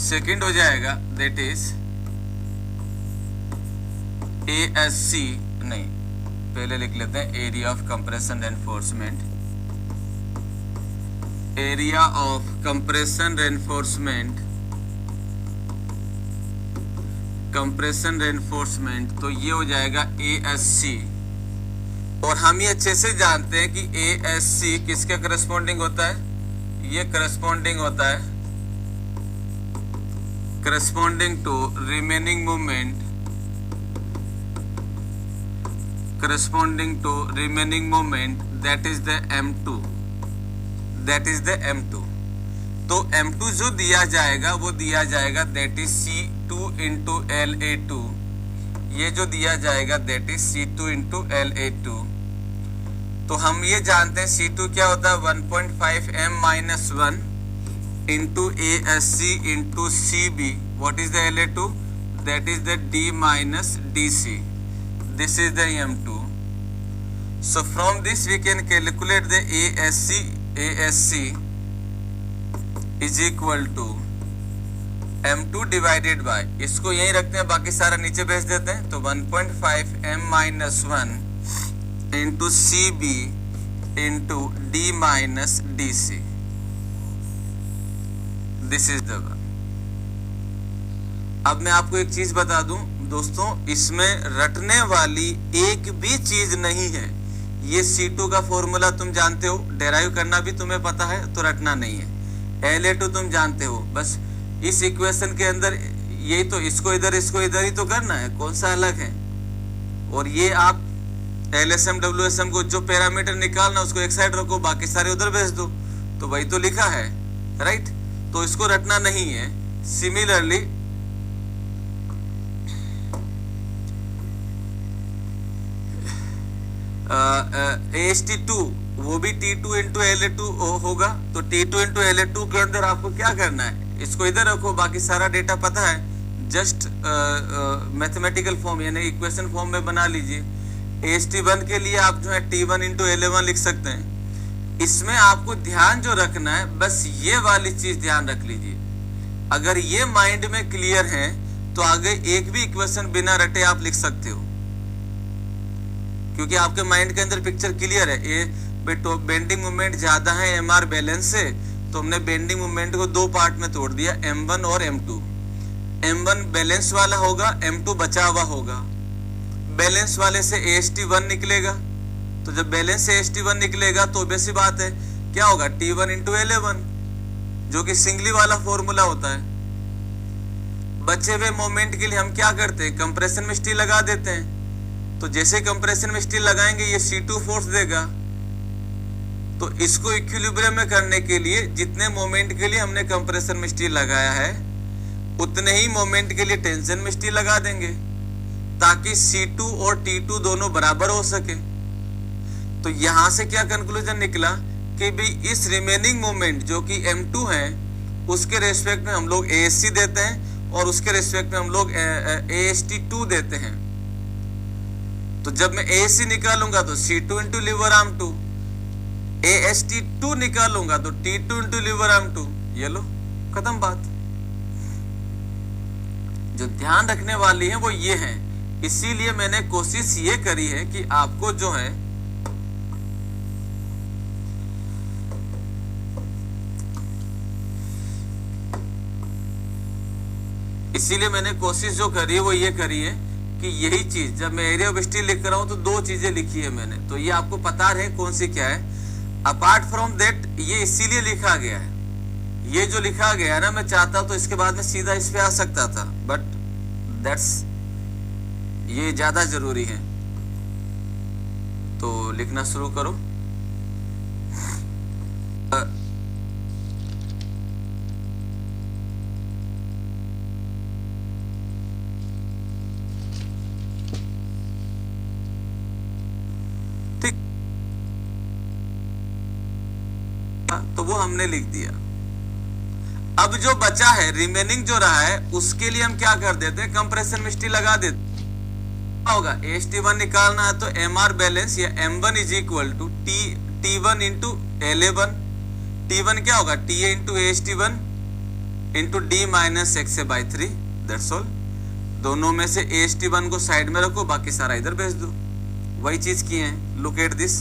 Second हो जाएगा that is ASC, नहीं पहले लिख लेते हैं area of compression reinforcement, area of compression reinforcement, compression reinforcement, तो ये हो जाएगा ASC। और हम ये अच्छे से जानते हैं कि ASC किसके करस्पॉन्डिंग होता है, ये करस्पॉन्डिंग होता है corresponding to remaining movement, corresponding to remaining movement that is the M2, that is the M2। तो M2 जो दिया जाएगा वो दिया जाएगा that is C2 into LA2, ये जो दिया जाएगा that is C2 into LA2। तो हम ये जानते हैं C2 क्या होता है 1.5 M-1 into ASC into CB, what is the LA2, that is the D minus DC, this is the M2। so from this we can calculate the ASC is equal to M2 divided by, इसको यहीं रखते हैं बाकी सारा नीचे भेज देते हैं, तो 1.5 M-1 into CB into D minus DC, this is the one. अब मैं आपको एक चीज बता दूं दोस्तों, इसमें रटने वाली एक भी चीज नहीं है। ये C2 का फॉर्मूला तुम जानते हो, डेराइव करना भी तुम्हें पता है, तो रटना नहीं है। LA2 तुम जानते हो, बस इस इक्वेशन के अंदर यही तो, इसको इधर ही तो करना है, कौन सा अलग है। और ये आप LSM WSM को जो पैरामीटर निकालना उसको एक साइड रखो, बाकी सारे उधर भेज दो, तो वही तो लिखा है, राइट। तो इसको रटना नहीं है। सिमिलरली AST2 वो भी T2 इंटू LA2 होगा, तो T2 इंटू LA2 के अंदर आपको क्या करना है, इसको इधर रखो, बाकी सारा डेटा पता है, जस्ट मैथमेटिकल फॉर्म यानी इक्वेशन फॉर्म में बना लीजिए। AST1 के लिए आप जो है T1 इंटू LA1 लिख सकते हैं। इसमें आपको ध्यान जो रखना है, बस ये वाली चीज ध्यान रख लीजिए। अगर ये माइंड में क्लियर है तो आगे एक भी इक्वेशन बिना रटे आप लिख सकते हो, क्योंकि आपके माइंड के अंदर पिक्चर क्लियर है। ये बेंडिंग मूवमेंट ज्यादा है MR बैलेंस से, तो हमने बेंडिंग मूवमेंट को दो पार्ट में तोड़ दिया, M1 और M2। M1 बैलेंस वाला होगा, M2 बचा हुआ होगा। बैलेंस वाले से AST1 निकलेगा, तो जब बैलेंस से AST1 निकलेगा तो वैसी बात है क्या होगा, T1 इंटू LA1, जो कि सिंगली वाला फॉर्मूला होता है। बचे हुए मोमेंट के लिए हम क्या करते हैं, कंप्रेशन में स्टील लगा देते हैं। तो जैसे कंप्रेशन में स्टील लगाएंगे ये C2 फोर्स देगा, तो इसको इक्विलिब्रियम में करने के लिए जितने मोमेंट के लिए हमने कंप्रेशन में स्टील लगाया है उतने ही मोमेंट के लिए टेंशन में स्टील लगा देंगे, ताकि C2 और T2 दोनों बराबर हो सके। तो यहां से क्या कंक्लूजन निकला कि भाई इस रिमेनिंग मोमेंट जो कि M2 है उसके रेस्पेक्ट में हम लोग ASC देते हैं और उसके रेस्पेक्ट में हम लोग AST2 देते हैं। तो जब मैं ASC निकालूंगा तो C2 into lever arm 2, AST2 निकालूंगा तो T2 इंटू लीवर आर्म 2, ये लो खत्म बात। जो ध्यान रखने वाली है वो ये है, इसीलिए मैंने कोशिश ये करी है कि आपको जो है इसीलिए मैंने कोशिश जो करी है वो ये करी है कि यही चीज, जब मैं एरिया ऑफ स्टील लिख रहा हूं तो दो चीजें लिखी है मैंने, तो ये आपको पता रहे कौन सी क्या है। अपार्ट फ्रॉम दैट ये इसीलिए लिखा गया है, ये जो लिखा गया ना, मैं चाहता तो इसके बाद में सीधा इस पे आ सकता था, बट दैट्स ये ज्यादा जरूरी है। तो लिखना शुरू करो। तो वो हमने लिख दिया। अब जो बचा है, रिमेनिंग जो रहा है, उसके लिए हम क्या कर देते हैं, कंप्रेशन में स्टील लगा देते। क्या होगा, AST1 निकालना है तो MR बैलेंस या M1 is equal to T1 into LA1। T1 क्या होगा, TA into AST1 into D minus x by 3, that's all. दोनों में से AST1 को साइड में रखो, बाकी सारा इधर भेज दो। वही चीज किए हैं। लुक एट दिस,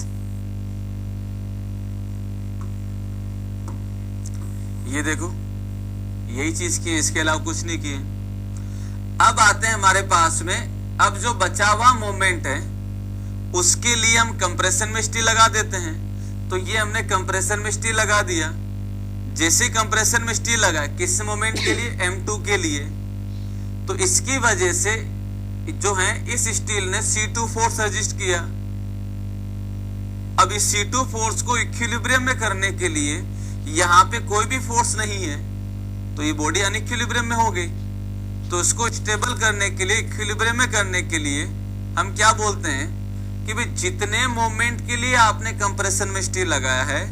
ये देखो यही चीज किए, इसके अलावा कुछ नहीं किए। अब आते हैं हमारे पास में, अब जो बचा हुआ मोमेंट है उसके लिए हम कंप्रेशन में स्टील लगा देते हैं। तो ये हमने कंप्रेशन में स्टील लगा दिया। जैसे कंप्रेशन में स्टील लगा किस मोमेंट के लिए, M2 के लिए, तो इसकी वजह से जो है इस स्टील ने C2 फोर्स रजिस्ट किया। अब इस C2 फोर्स को इक्विलिब्रियम में करने के लिए यहां पे कोई भी फोर्स नहीं है, तो ये बॉडी अनइक्विलिब्रियम में हो गई। तो इसको स्टेबल करने के लिए, इक्विलिब्रियम में करने के लिए हम क्या बोलते हैं कि भाई जितने मोमेंट के लिए आपने कंप्रेशन में स्टील लगाया है,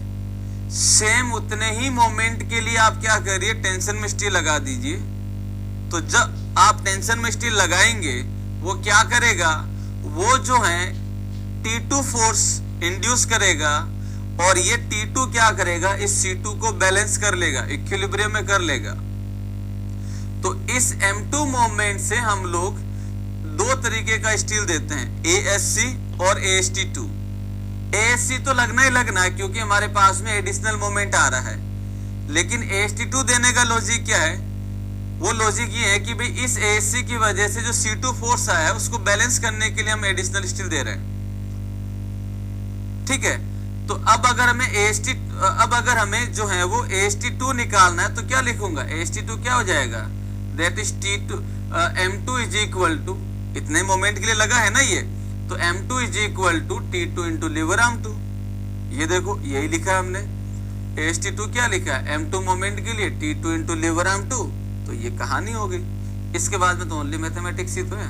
सेम उतने ही मोमेंट के लिए आप क्या करिए, टेंशन में स्टील लगा दीजिए। तो जब आप टेंशन में स्टील लगाएंगे वो क्या करेगा, वो जो है T2 फोर्स इंड्यूस करेगा और ये T2 क्या करेगा, इस C2 को बैलेंस कर लेगा, इक्विलिब्रियम में कर लेगा। तो इस M2 मोमेंट से हम लोग दो तरीके का स्टील देते हैं, ASC और AST2। ASC तो लगना ही लगना है क्योंकि हमारे पास में एडिशनल मोमेंट आ रहा है, लेकिन AST2 देने का लॉजिक क्या है, वो लॉजिक ये है कि भाई इस ASC की वजह से जो C2 फोर्स आया है उसको बैलेंस करने के लिए हम एडिशनल स्टील दे रहे हैं। ठीक है, तो अब अगर हमें जो है वो AST2 निकालना है तो क्या लिखूंगा, AST2 क्या हो जाएगा, that is T2 M2 is equal to, इतने मोमेंट के लिए लगा है ना ये, तो M2 is equal to T2 into lever arm 2। ये देखो यही लिखा है हमने, AST2 क्या लिखा है, M2 मोमेंट के लिए T2 इंटू लीवर आर्म 2। तो ये कहानी हो गई। इसके बाद में तो ओनली मैथमेटिक्स ही तो है।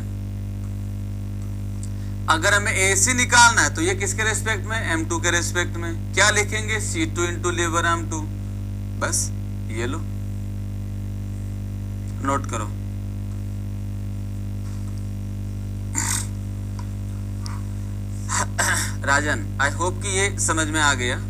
अगर हमें AC निकालना है तो ये किसके रेस्पेक्ट में, M2 के रेस्पेक्ट में, क्या लिखेंगे, C2 इंटू लीवर आर्म 2। बस ये लो, नोट करो। राजन, आई होप कि ये समझ में आ गया।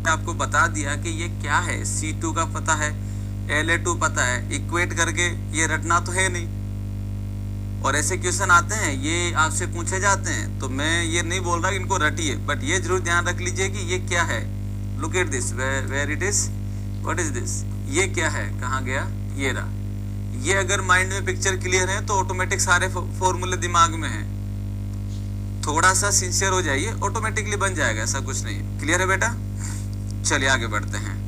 आपको बता दिया कि ये क्या है, C2 का पता है, La2 पता है, इक्वेट करके ये रटना तो है नहीं। और ऐसे क्वेश्चन आते हैं, ये आपसे पूछे जाते हैं, तो मैं ये नहीं बोल रहा कि इनको रटिए, बट ये जरूर ध्यान रख लीजिए कि ये क्या है। Look at this, where it is, what is this, ये क्या है, कहाँ गया, ये रहा। ये अगर माइंड में पिक्चर क्लियर है तो ऑटोमेटिक सारे फॉर्मूले दिमाग में है। थोड़ा सा सिंसियर हो जाइए, ऑटोमेटिकली बन जाएगा, ऐसा कुछ नहीं है। क्लियर है बेटा? चलिए आगे बढ़ते हैं।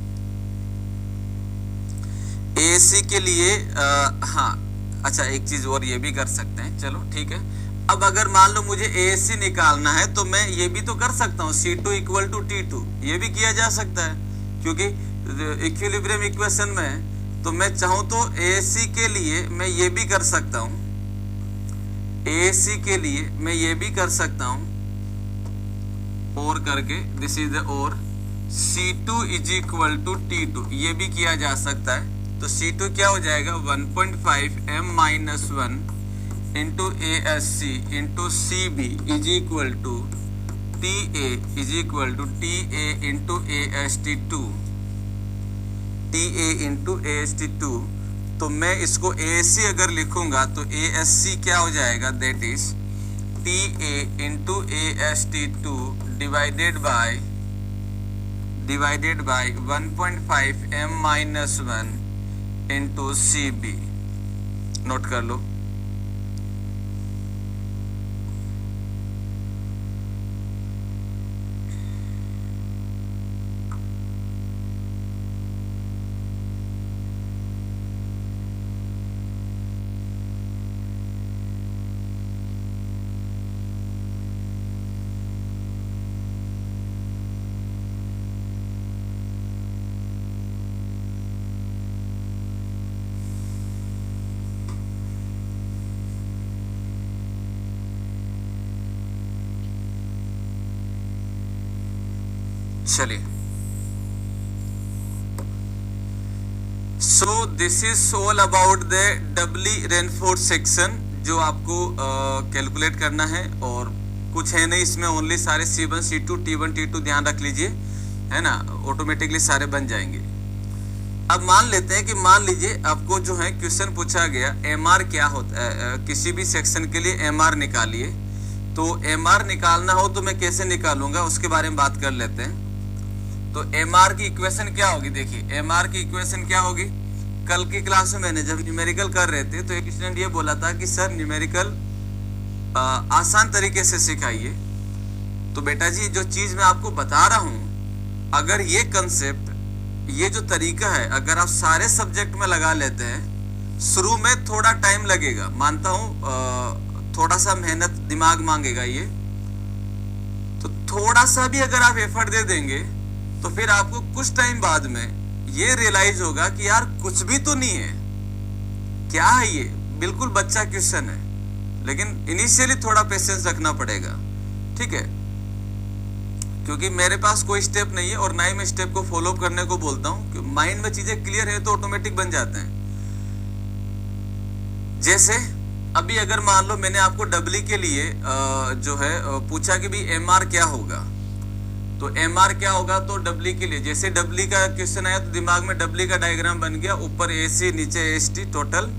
एसी के लिए हाँ अच्छा, एक चीज और ये भी कर सकते हैं, चलो ठीक है। अब अगर मान लो मुझे एसी निकालना है तो मैं ये भी तो कर सकता हूँ, C2 इक्वल टू T2, ये भी किया जा सकता है, क्योंकि इक्विलिब्रियम इक्वेशन में तो मैं चाहूं तो एसी के लिए मैं ये भी कर सकता हूँ, एसी के लिए मैं ये भी कर सकता हूँ, और करके दिस इज द और C2 is equal to T2, ये भी किया जा सकता है। तो C2 क्या हो जाएगा, 1.5 m minus 1 into ASC into CB is equal to TA is equal to TA into AST2, TA into AST2। तो मैं इसको ASC अगर लिखूंगा तो ASC क्या हो जाएगा, that is TA into AST2 divided by 1.5 m minus 1 into CB। Note कर लो। चलिए, so this is all about the doubly reinforce section, जो आपको कैलकुलेट करना है, और कुछ है नहीं इसमें, ओनली सारे C1 C2 T1 T2 ध्यान रख लीजिए, है ना, ऑटोमेटिकली सारे बन जाएंगे। अब मान लेते हैं कि मान लीजिए आपको जो है क्वेश्चन पूछा गया MR क्या होता है, किसी भी सेक्शन के लिए MR निकालिए। तो MR निकालना हो तो मैं कैसे निकालूंगा, उसके बारे में बात कर लेते हैं। तो MR की इक्वेशन क्या होगी, देखिए MR की इक्वेशन क्या होगी। कल की क्लास में मैंने जब न्यूमेरिकल कर रहे थे तो एक स्टूडेंट ये बोला था कि सर न्यूमेरिकल आसान तरीके से सिखाइए। तो बेटा जी, जो चीज मैं आपको बता रहा हूं, अगर ये कंसेप्ट, ये जो तरीका है, अगर आप सारे सब्जेक्ट में लगा लेते हैं, शुरू में थोड़ा टाइम लगेगा, मानता हूं, थोड़ा सा मेहनत दिमाग मांगेगा ये, तो थोड़ा सा भी अगर आप एफर्ट दे देंगे तो फिर आपको कुछ टाइम बाद में ये रियलाइज होगा कि यार कुछ भी तो नहीं है, क्या है ये, बिल्कुल बच्चा क्वेश्चन है, लेकिन इनिशियली थोड़ा पेशेंस रखना पड़ेगा, ठीक है, क्योंकि मेरे पास कोई स्टेप नहीं है और ना ही मैं स्टेप को फॉलो करने को बोलता हूं, कि माइंड में चीजें क्लियर है तो ऑटोमेटिक बन जाते हैं। जैसे अभी अगर मान लो मैंने आपको डबली के लिए जो है पूछा कि भी MR क्या होगा, तो MR क्या होगा, तो डबली के लिए जैसे डबली का क्वेश्चन आया तो दिमाग में डबली का डायग्राम बन गया, ऊपर AC नीचे AST टोटल,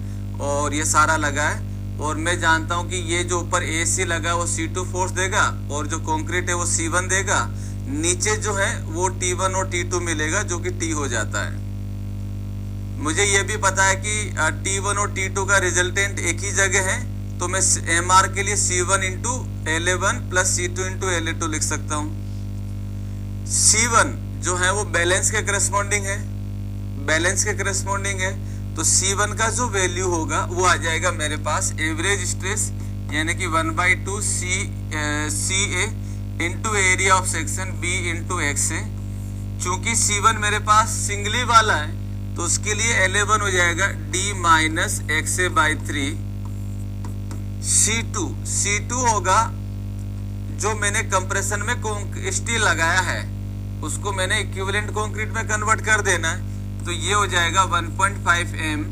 और ये सारा लगा है, और मैं जानता हूं कि ये जो ऊपर AC लगा वो C2 फोर्स देगा, और जो कंक्रीट है वो C1 देगा, नीचे जो है वो T1 और T2 मिलेगा, जो कि T हो जाता है। मुझे ये भी पता है कि T1 और T2 का रिजल्टेंट एक ही जगह है, तो मैं MR के लिए C1 into La1 plus C2 into La2 लिख सकता हूँ। C1 जो है वो बैलेंस के करस्पॉन्डिंग है, बैलेंस के करस्पॉन्डिंग है, तो C1 का जो वैल्यू होगा वो आ जाएगा मेरे पास एवरेज स्ट्रेस, यानी कि 1/2 CA into area of section B into x है। चूंकि C1 मेरे पास सिंगली वाला है तो उसके लिए La1 हो जाएगा D माइनस XA/3। C2 होगा जो मैंने कंप्रेशन में स्टील लगाया है, उसको मैंने इक्विवेलेंट कंक्रीट में कन्वर्ट कर देना है, तो ये हो जाएगा 1.5 m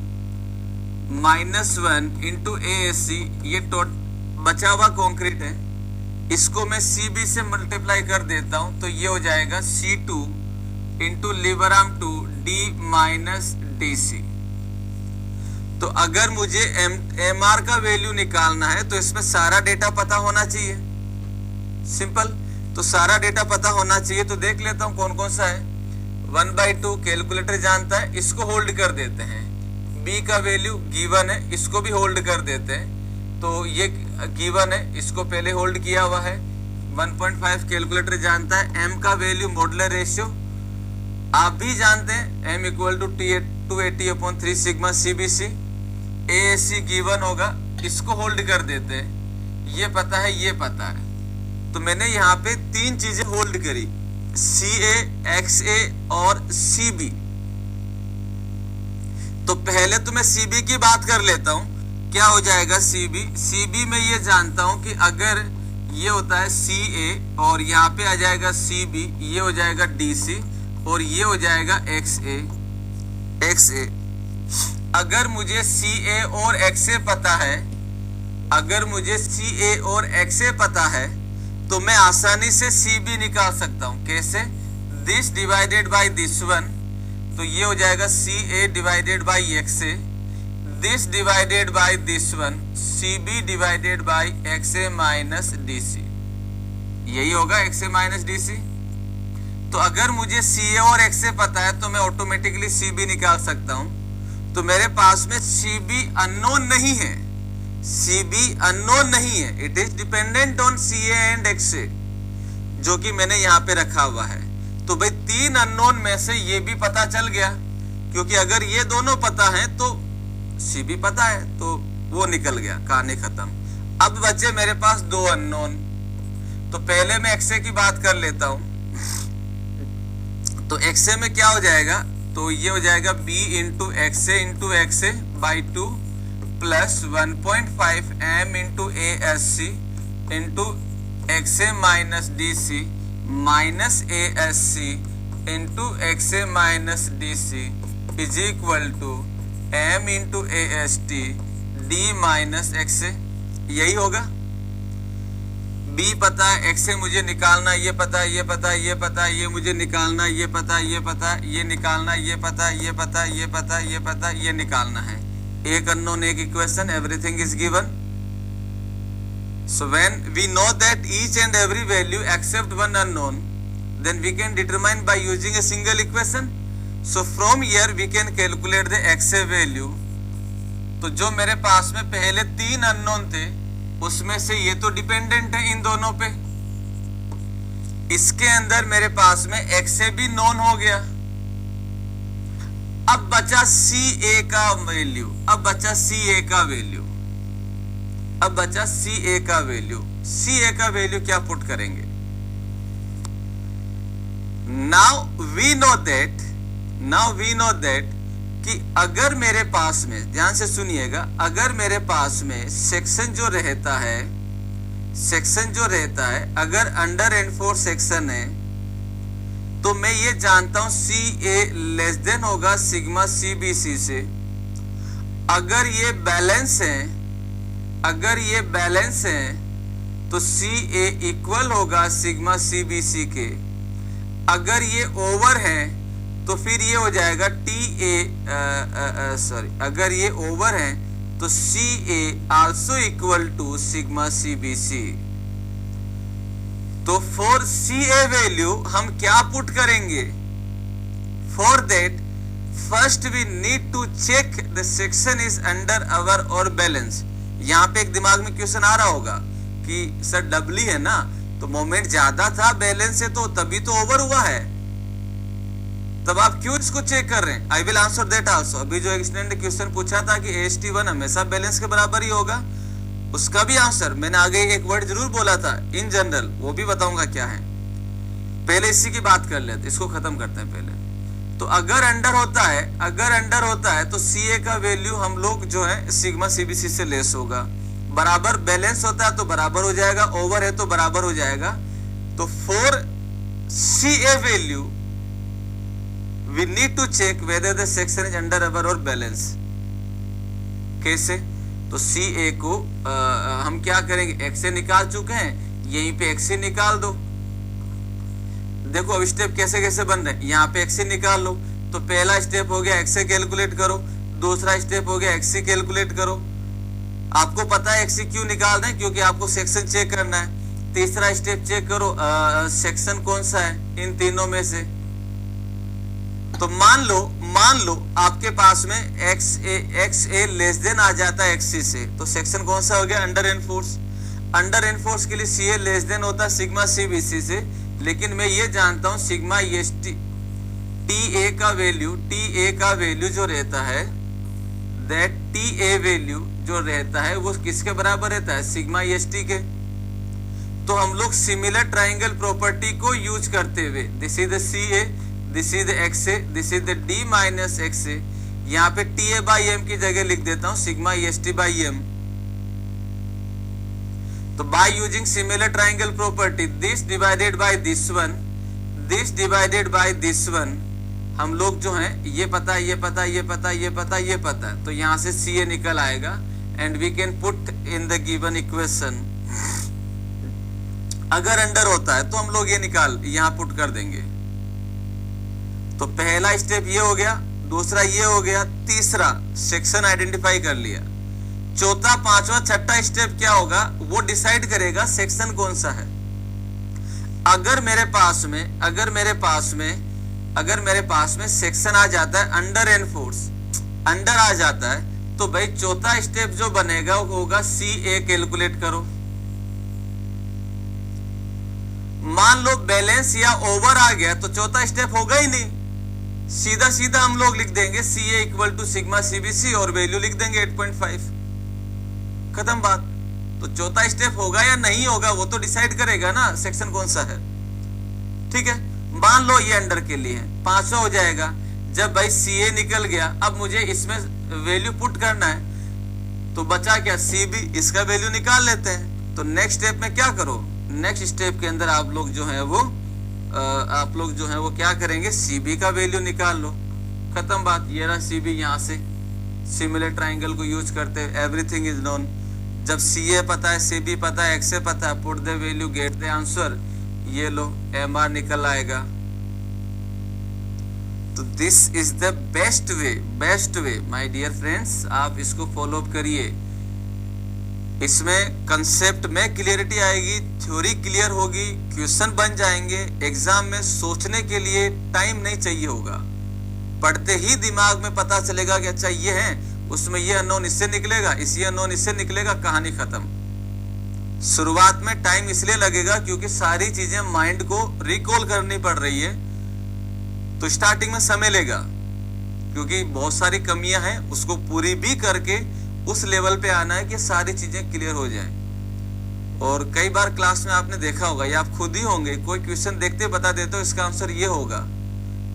माइनस 1 इंटू ASC, ये बचा हुआ कंक्रीट है, इसको मैं CB से मल्टीप्लाई कर देता हूं, तो ये हो जाएगा C2 into lever arm 2 D minus D C. तो अगर मुझे एम आर का वैल्यू निकालना है तो इसमें सारा डेटा पता होना चाहिए, सिंपल। तो सारा डेटा पता होना चाहिए, तो देख लेता हूं कौन कौन सा है। 1/2 कैलकुलेटर जानता है, इसको होल्ड कर देते हैं। बी का वैल्यू गिवन है, इसको भी होल्ड कर देते हैं। तो ये गिवन है, इसको पहले होल्ड किया हुआ है। 1.5 कैलकुलेटर जानता है। एम का वैल्यू मॉडुलर रेशियो आप भी जानते हैं, M equal to 280/3 sigma CBC। AAC given होगा, इसको होल्ड कर देते हैं। ये पता है, ये पता है। तो मैंने यहाँ पे 3 चीजें होल्ड करी, CA, XA और CB। तो पहले तो मैं CB की बात कर लेता हूं। क्या हो जाएगा CB में ये जानता हूं कि अगर ये होता है CA और यहाँ पे आ जाएगा CB, ये हो जाएगा DC और ये हो जाएगा XA। अगर मुझे CA और XA पता है, अगर मुझे CA और XA पता है तो मैं आसानी से CB निकाल सकता हूं। कैसे? This divided by this one, तो ये हो जाएगा CA divided by XA। This divided by this one, CB divided by XA minus DC। यही होगा XA माइनस DC। तो अगर मुझे CA और XA पता है तो मैं ऑटोमेटिकली CB निकाल सकता हूं। तो मेरे पास में CB अननोन नहीं है, CB अननोन नहीं है, it is dependent on CA and XA, जो कि मैंने यहाँ पे रखा हुआ है। तो भाई 3 अननोन में से ये भी पता चल गया, क्योंकि अगर ये दोनों पता है तो CB पता है, तो वो निकल गया, कहानी खत्म। अब बचे मेरे पास 2 अननोन। तो पहले मैं XA की बात कर लेता हूं। तो XA में क्या हो जाएगा? तो ये हो जाएगा B into XA by 2 plus 1.5 M into ASC into XA minus DC minus ASC into XA minus DC is equal to M into AST D minus XA। यही होगा। B पता है, XA मुझे निकालना, ये पता है, ये पता है, ये पता है, ये मुझे निकालना, ये पता है, ये पता है, ये निकालना, ये पता है, ये पता है, ये पता है, ये पता है, ये निकालना है। एक अननोन, एक equation, everything is given. So when we know that each and every value except one unknown, then we can determine by using a single equation. So from here we can calculate the XA value. तो जो मेरे पास में पहले 3 unknown थे, उसमें से ये तो डिपेंडेंट है इन दोनों पे। इसके अंदर मेरे पास में XA भी नोन हो गया। अब बचा CA का वैल्यू, अब बचा CA का वैल्यू, अब बचा CA का वैल्यू। CA का वैल्यू क्या पुट करेंगे? नाउ वी नो दैट कि अगर मेरे पास में, ध्यान से सुनिएगा, अगर मेरे पास में सेक्शन जो रहता है, अगर अंडर एंड सेक्शन है, तो मैं ये जानता हूं CA लेस देन होगा सिग्मा CBC से। अगर ये बैलेंस है, तो CA इक्वल होगा सिग्मा CBC के। अगर ये ओवर है तो फिर ये हो जाएगा अगर ये ओवर है तो CA also equal to sigma CBC। तो फॉर CA वैल्यू हम क्या पुट करेंगे? For that first we need to check the section is under our और बैलेंस। यहाँ पे एक दिमाग में क्वेश्चन आ रहा होगा कि सर डबली है ना, तो मोमेंट ज्यादा था बैलेंस से, तो तभी तो ओवर हुआ है, तब आप क्यों इसको चेक कर रहे हैं? I will answer that also. अभी जो एक स्टूडेंट ने क्वेश्चन पूछा था कि AST1 हमेशा बैलेंस के बराबर ही होगा, उसका भी आंसर मैंने आगे एक वर्ड जरूर बोला था इन जनरल, वो भी बताऊंगा क्या है। पहले इसी की बात कर लेते, इसको खत्म करते हैं पहले। तो अगर अंडर होता है तो CA का वैल्यू हम लोग जो है सिग्मा CBC से लेस होगा। बराबर बैलेंस होता है तो बराबर हो जाएगा, ओवर है तो बराबर हो जाएगा। तो for CA value we need to check whether the section is under our or balance। कैसे? तो CA को हम क्या करेंगे? XA निकाल चुके हैं, यहीं पे XA निकाल दो। देखो अब स्टेप कैसे कैसे बन रहे हैं, यहाँ पे एक्सी निकाल लो, तो पहला स्टेप हो गया एक्सी कैलकुलेट करो, दूसरा स्टेप हो गया एक्सी कैलकुलेट करो, आपको पता है एक्सी क्यों निकाल रहे हैं, क्योंकि आपको सेक्शन चेक करना है। तीसरा स्टेप चेक करो सेक्शन कौन सा है इन तीनों में से। तो मान लो आपके पास में एक्स ए लेस देन आ जाता है एक्सी से, तो सेक्शन कौन सा हो गया, अंडर एनफोर्स। अंडर एनफोर्स के लिए सी ए लेस देन होता है सिग्मा सी बी सी से, लेकिन मैं ये जानता हूं sigma S T T A का वैल्यू जो रहता है, दैट टी ए वैल्यू जो रहता है वो किसके बराबर रहता है, सिग्मा एस टी के। तो हम लोग सिमिलर ट्राइंगल प्रॉपर्टी को यूज करते हुए, this is the C A, this is the X A, this is the D minus X A, यहाँ पे टी ए बाई एम की जगह लिख देता हूं sigma S T by M. तो by using similar triangle property, this divided by this one, this divided by this one, हम लोग जो है ये पता है, तो यहां से सी ए निकल आएगा and we can put in the given equation. अगर अंडर होता है तो हम लोग ये निकाल यहां पुट कर देंगे। तो पहला स्टेप ये हो गया, दूसरा ये हो गया, तीसरा सेक्शन आइडेंटिफाई कर लिया, चौथा पांचवा छठा स्टेप क्या होगा वो डिसाइड करेगा सेक्शन कौन सा है। अगर मेरे पास में सेक्शन आ जाता है अंडर एनफोर्स, अंडर आ जाता है, तो भाई चौथा स्टेप जो बनेगा वो होगा सी ए कैलकुलेट करो। मान लो बैलेंस या ओवर आ गया तो चौथा स्टेप होगा ही नहीं, सीधा सीधा हम लोग लिख देंगे सी ए इक्वल टू सिग्मा सीबीसी और वैल्यू लिख देंगे 8.5, खत्म बात। तो चौथा स्टेप होगा या नहीं होगा वो तो डिसाइड करेगा ना सेक्शन कौन सा है, ठीक है। मान लो ये अंडर के लिए है, पांचवा हो जाएगा। जब भाई सी ए निकल गया, अब मुझे इसमें वैल्यू पुट करना है, तो बचा क्या सी बी, इसका वैल्यू निकाल लेते हैं। तो नेक्स्ट स्टेप में क्या करो, नेक्स्ट स्टेप के अंदर आप लोग जो है वो क्या करेंगे, सी बी का वैल्यू निकाल लो, खत्म बात। ये रहा सी बी, यहाँ से सिमिलर ट्राइंगल को यूज करते हैं, एवरीथिंग इज नोन। जब सी ए पता है, सी बी पता है, एक्स ए पता है, put the value get the answer, ये लो एम आर निकल आएगा। तो this is the best way my dear friends, आप इसको फॉलो अप करिए। इसमें कंसेप्ट में क्लियरिटी आएगी, थ्योरी क्लियर होगी, क्वेश्चन बन जाएंगे, एग्जाम में सोचने के लिए टाइम नहीं चाहिए होगा, पढ़ते ही दिमाग में पता चलेगा कि अच्छा ये है, उसमें ये अननोन इससे निकलेगा, इस ये अननोन इससे निकलेगा, कहानी खत्म। शुरुआत में टाइम इसलिए लगेगा क्योंकि सारी चीजें माइंड को रिकॉल करनी पड़ रही है, तो स्टार्टिंग में समय लेगा क्योंकि बहुत सारी कमियां हैं, उसको पूरी भी करके उस लेवल पे आना है कि सारी चीजें क्लियर हो जाएं। और कई बार क्लास में आपने देखा होगा या आप खुद ही होंगे, कोई क्वेश्चन देखते बता देते हो इसका आंसर ये होगा,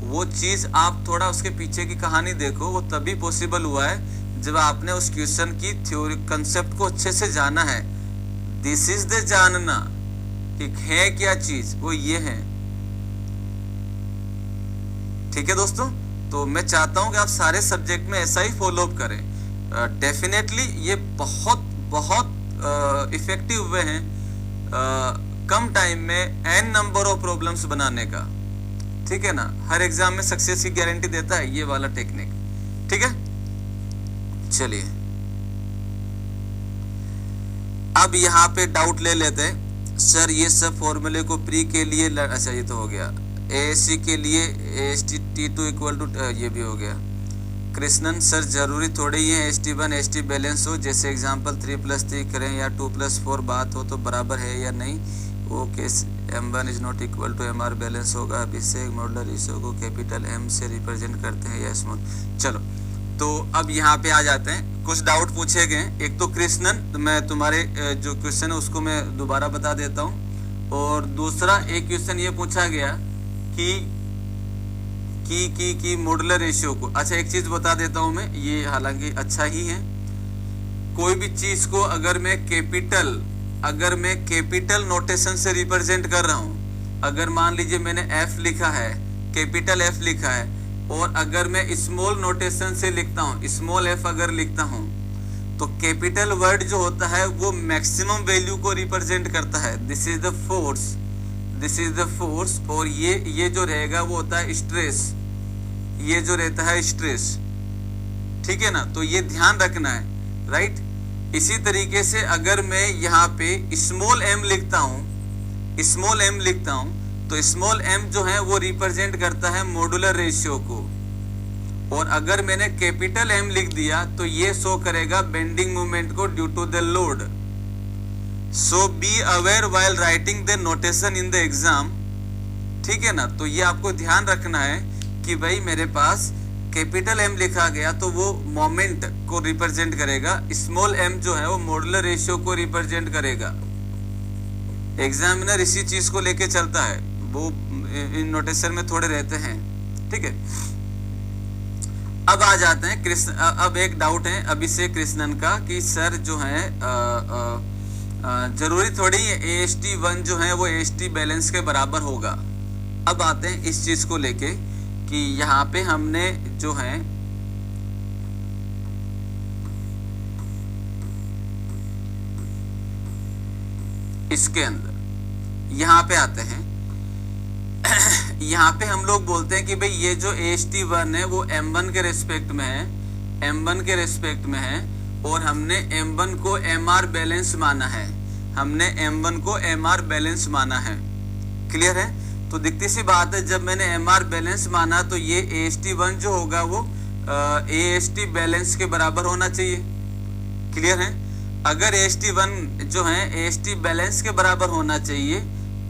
वो चीज आप थोड़ा उसके पीछे की कहानी देखो, वो तभी पॉसिबल हुआ है जब आपने उस क्वेश्चन की थ्योरी कंसेप्ट को अच्छे से जाना है। दिस इज द जानना कि है क्या चीज, वो ये है, ठीक है दोस्तों। तो मैं चाहता हूं कि आप सारे सब्जेक्ट में ऐसा ही फॉलो अप करें। डेफिनेटली ये बहुत इफेक्टिव वे हैं कम टाइम में n नंबर ऑफ प्रॉब्लम्स बनाने का, ठीक है ना। हर एग्जाम में सक्सेस की गारंटी देता है ये वाला टेक्निक, ठीक है। चलिए अब यहाँ पे डाउट ले लेते हैं, सर ये सब फॉर्मूले को प्री के लिए, अच्छा ये तो हो गया, एएससी के लिए AST2 इक्वल टू, ये भी हो गया। कृष्णन सर जरूरी थोड़े ही है ST1 ST बैलेंस हो, जैसे एग्जांपल 3+3 करें या 2+4 बात हो तो बराबर है या नहीं, वो केस M1 इज not equal to MR balance होगा। अभिषेक मॉडुलर रेशियो को कैपिटल M से रिप्रेजेंट करते हैं या स्मॉल। चलो तो अब यहाँ पे आ जाते हैं, कुछ डाउट पूछे गए। एक तो कृष्णन, तो मैं तुम्हारे जो क्वेश्चन है उसको मैं दोबारा बता देता हूँ, और दूसरा एक क्वेश्चन ये पूछा गया कि मॉडुलर रेशियो को, अच्छा एक चीज बता देता हूं मैं, ये हालांकि अच्छा ही है, कोई भी चीज को अगर मैं कैपिटल नोटेशन से रिप्रेजेंट कर रहा हूं, अगर मान लीजिए मैंने F लिखा है, कैपिटल F लिखा है, और अगर मैं स्मॉल नोटेशन से लिखता हूं, स्मॉल f अगर लिखता हूं, तो कैपिटल वर्ड जो होता है वो मैक्सिमम वैल्यू को रिप्रेजेंट करता है। This is the force, this is the force, और ये जो रहेगा वो होता है स्ट्रेस, ये जो रहता है स्ट्रेस, ठीक है ना। तो ये ध्यान रखना है, राइट। इसी तरीके से अगर मैं यहाँ पे स्मॉल m लिखता हूँ, स्मॉल m लिखता हूँ, तो स्मॉल m जो है वो रिप्रेजेंट करता है मॉड्यूलर रेशियो को, और अगर मैंने कैपिटल M लिख दिया तो ये शो करेगा बेंडिंग मोमेंट को due to the load. So be aware while writing the notation in the exam, ठीक है ना। तो ये आपको ध्यान रखना है कि भाई मेरे पास कैपिटल M लिखा गया तो वो मोमेंट को रिप्रेजेंट करेगा, स्मॉल m जो है वो मॉड्यूलर रेशियो को रिप्रेजेंट करेगा। एग्जामिनर इसी चीज को लेके चलता है, वो इन नोटेशन में थोड़े रहते हैं, ठीक है। अब आ जाते हैं कृष्ण, अब एक डाउट है अभिषेक कृष्णन का कि सर जो है जरूरी थोड़ी AST1 जो है वो AST बैलेंस के बराबर होगा। अब आते हैं इस चीज को लेके कि यहाँ पे हमने जो है इसके अंदर यहाँ पे आते हैं यहाँ पे हम लोग बोलते हैं कि भाई ये जो AST1 है वो M1 के रेस्पेक्ट में है, M1 के रेस्पेक्ट में है, और हमने M1 को MR बैलेंस माना है, हमने M1 को MR बैलेंस माना है। क्लियर है। तो दिखती सी बात है, जब मैंने MR बैलेंस माना तो ये AST1 जो होगा वो AST बैलेंस के बराबर होना चाहिए। क्लियर है। अगर AST1 जो है AST बैलेंस के बराबर होना चाहिए,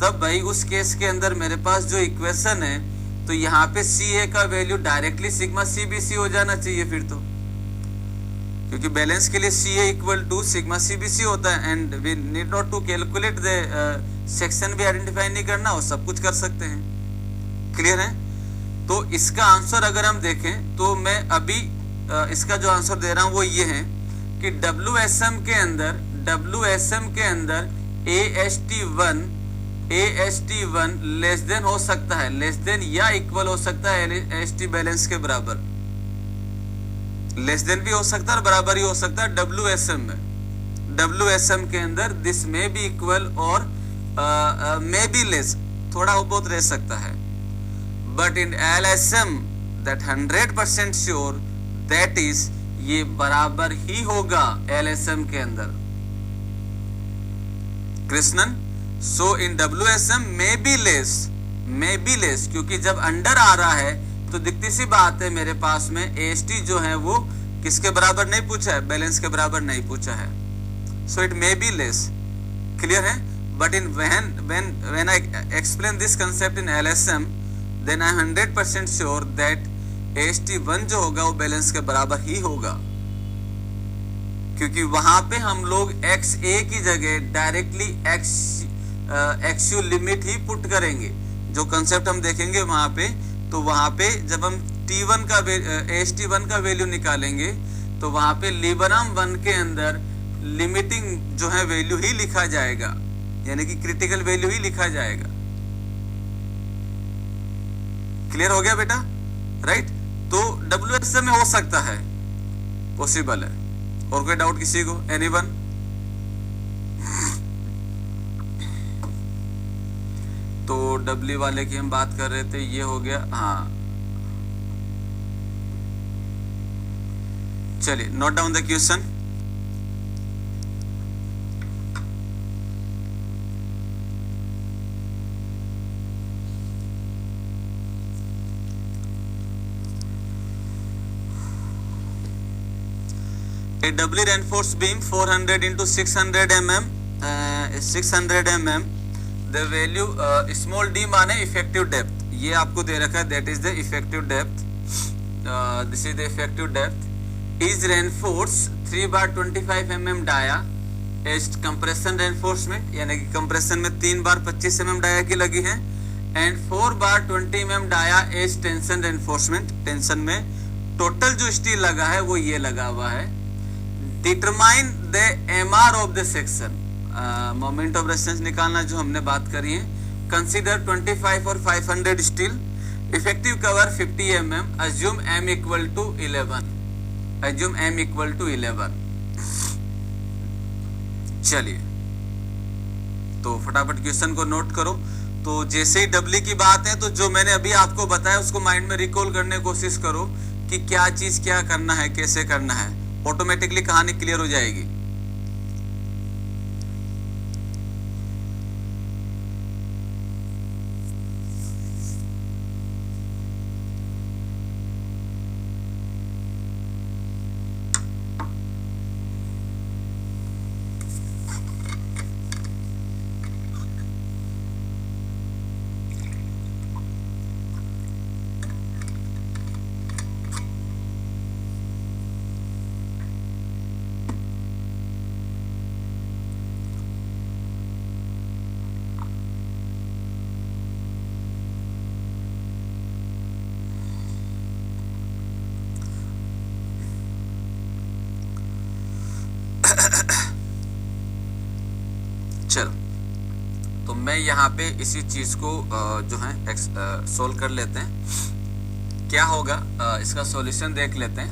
तब भाई उस केस के अंदर मेरे पास जो इक्वेशन है, तो यहाँ पे CA का वैल्यू डायरेक्टली सिग्मा CBC हो जाना चाहिए फिर तो, क्योंकि बैलेंस के लिए CA equal to sigma CBC होता है, and we need not to calculate the section भी आइडेंटिफाई नहीं करना, और सब कुछ कर सकते हैं। क्लियर है। तो इसका आंसर अगर हम देखें तो मैं अभी इसका जो आंसर दे रहा हूं वो ये है कि WSM के अंदर AST1 लेस देन हो सकता है, लेस देन या इक्वल हो सकता है AST बैलेंस के बराबर, लेस देन भी हो सकता है और बराबर ही हो सकता है WSM में। WSM के अंदर दिस में भी इक्वल और मे बी लेस, थोड़ा बहुत रह सकता है, but in LSM that 100% sure that is ये बराबर ही होगा LSM के अंदर। कृष्णन, सो इन WSM मे बी लेस, क्योंकि जब अंडर आ रहा है तो दिखती सी बात है मेरे पास में AST जो है वो किसके बराबर नहीं पूछा है, बैलेंस के बराबर नहीं पूछा है, so it may be less. Clear है। But in when I explain this concept in LSM, then I am 100% sure that AST1 जो होगा वो बैलेंस के बराबर ही होगा, क्योंकि वहां पे हम लोग XA की जगह डायरेक्टली XU लिमिट ही पुट करेंगे। जो कंसेप्ट हम देखेंगे वहां पे, तो वहां पे जब हम T1 का AST1 का वैल्यू निकालेंगे तो वहां पे लिबरम 1 के अंदर लिमिटिंग जो है वैल्यू ही लिखा जाएगा, यानी कि क्रिटिकल वैल्यू ही लिखा जाएगा। क्लियर हो गया बेटा, राइट। तो WSM में हो सकता है, पॉसिबल है। और कोई डाउट किसी को, एनीवन? तो W वाले की हम बात कर रहे थे, ये हो गया। हाँ चलिए, note down the question. A doubly reinforced beam 400 into 600 mm, 600 mm, the value small d माने effective depth, ये आपको दे रखा है, that is the effective depth, this is the effective depth, is reinforced 3 bar 25 mm dia as compression reinforcement, यानी कि compression में 3 bar 25 mm dia की लगी है, and 4 bar 20 mm dia as tension reinforcement, tension में टोटल जो steel लगा है वो ये लगा हुआ है। Determine the MR of the section, moment of resistance निकालना जो हमने बात करी है। कंसीडर 25 और 500 steel, effective cover 50 mm, assume M equal to 11, assume M equal to 11। चलिए तो फटाफट क्वेश्चन को नोट करो। तो जैसे ही डब्ल्यू की बात है तो जो मैंने अभी आपको बताया उसको माइंड में रिकॉल करने की कोशिश करो कि क्या चीज क्या करना है, कैसे करना है, ऑटोमेटिकली कहानी क्लियर हो जाएगी। चलो, तो मैं यहाँ पे इसी चीज को जो है सोल्व कर लेते हैं। क्या होगा, इसका सॉल्यूशन देख लेते हैं।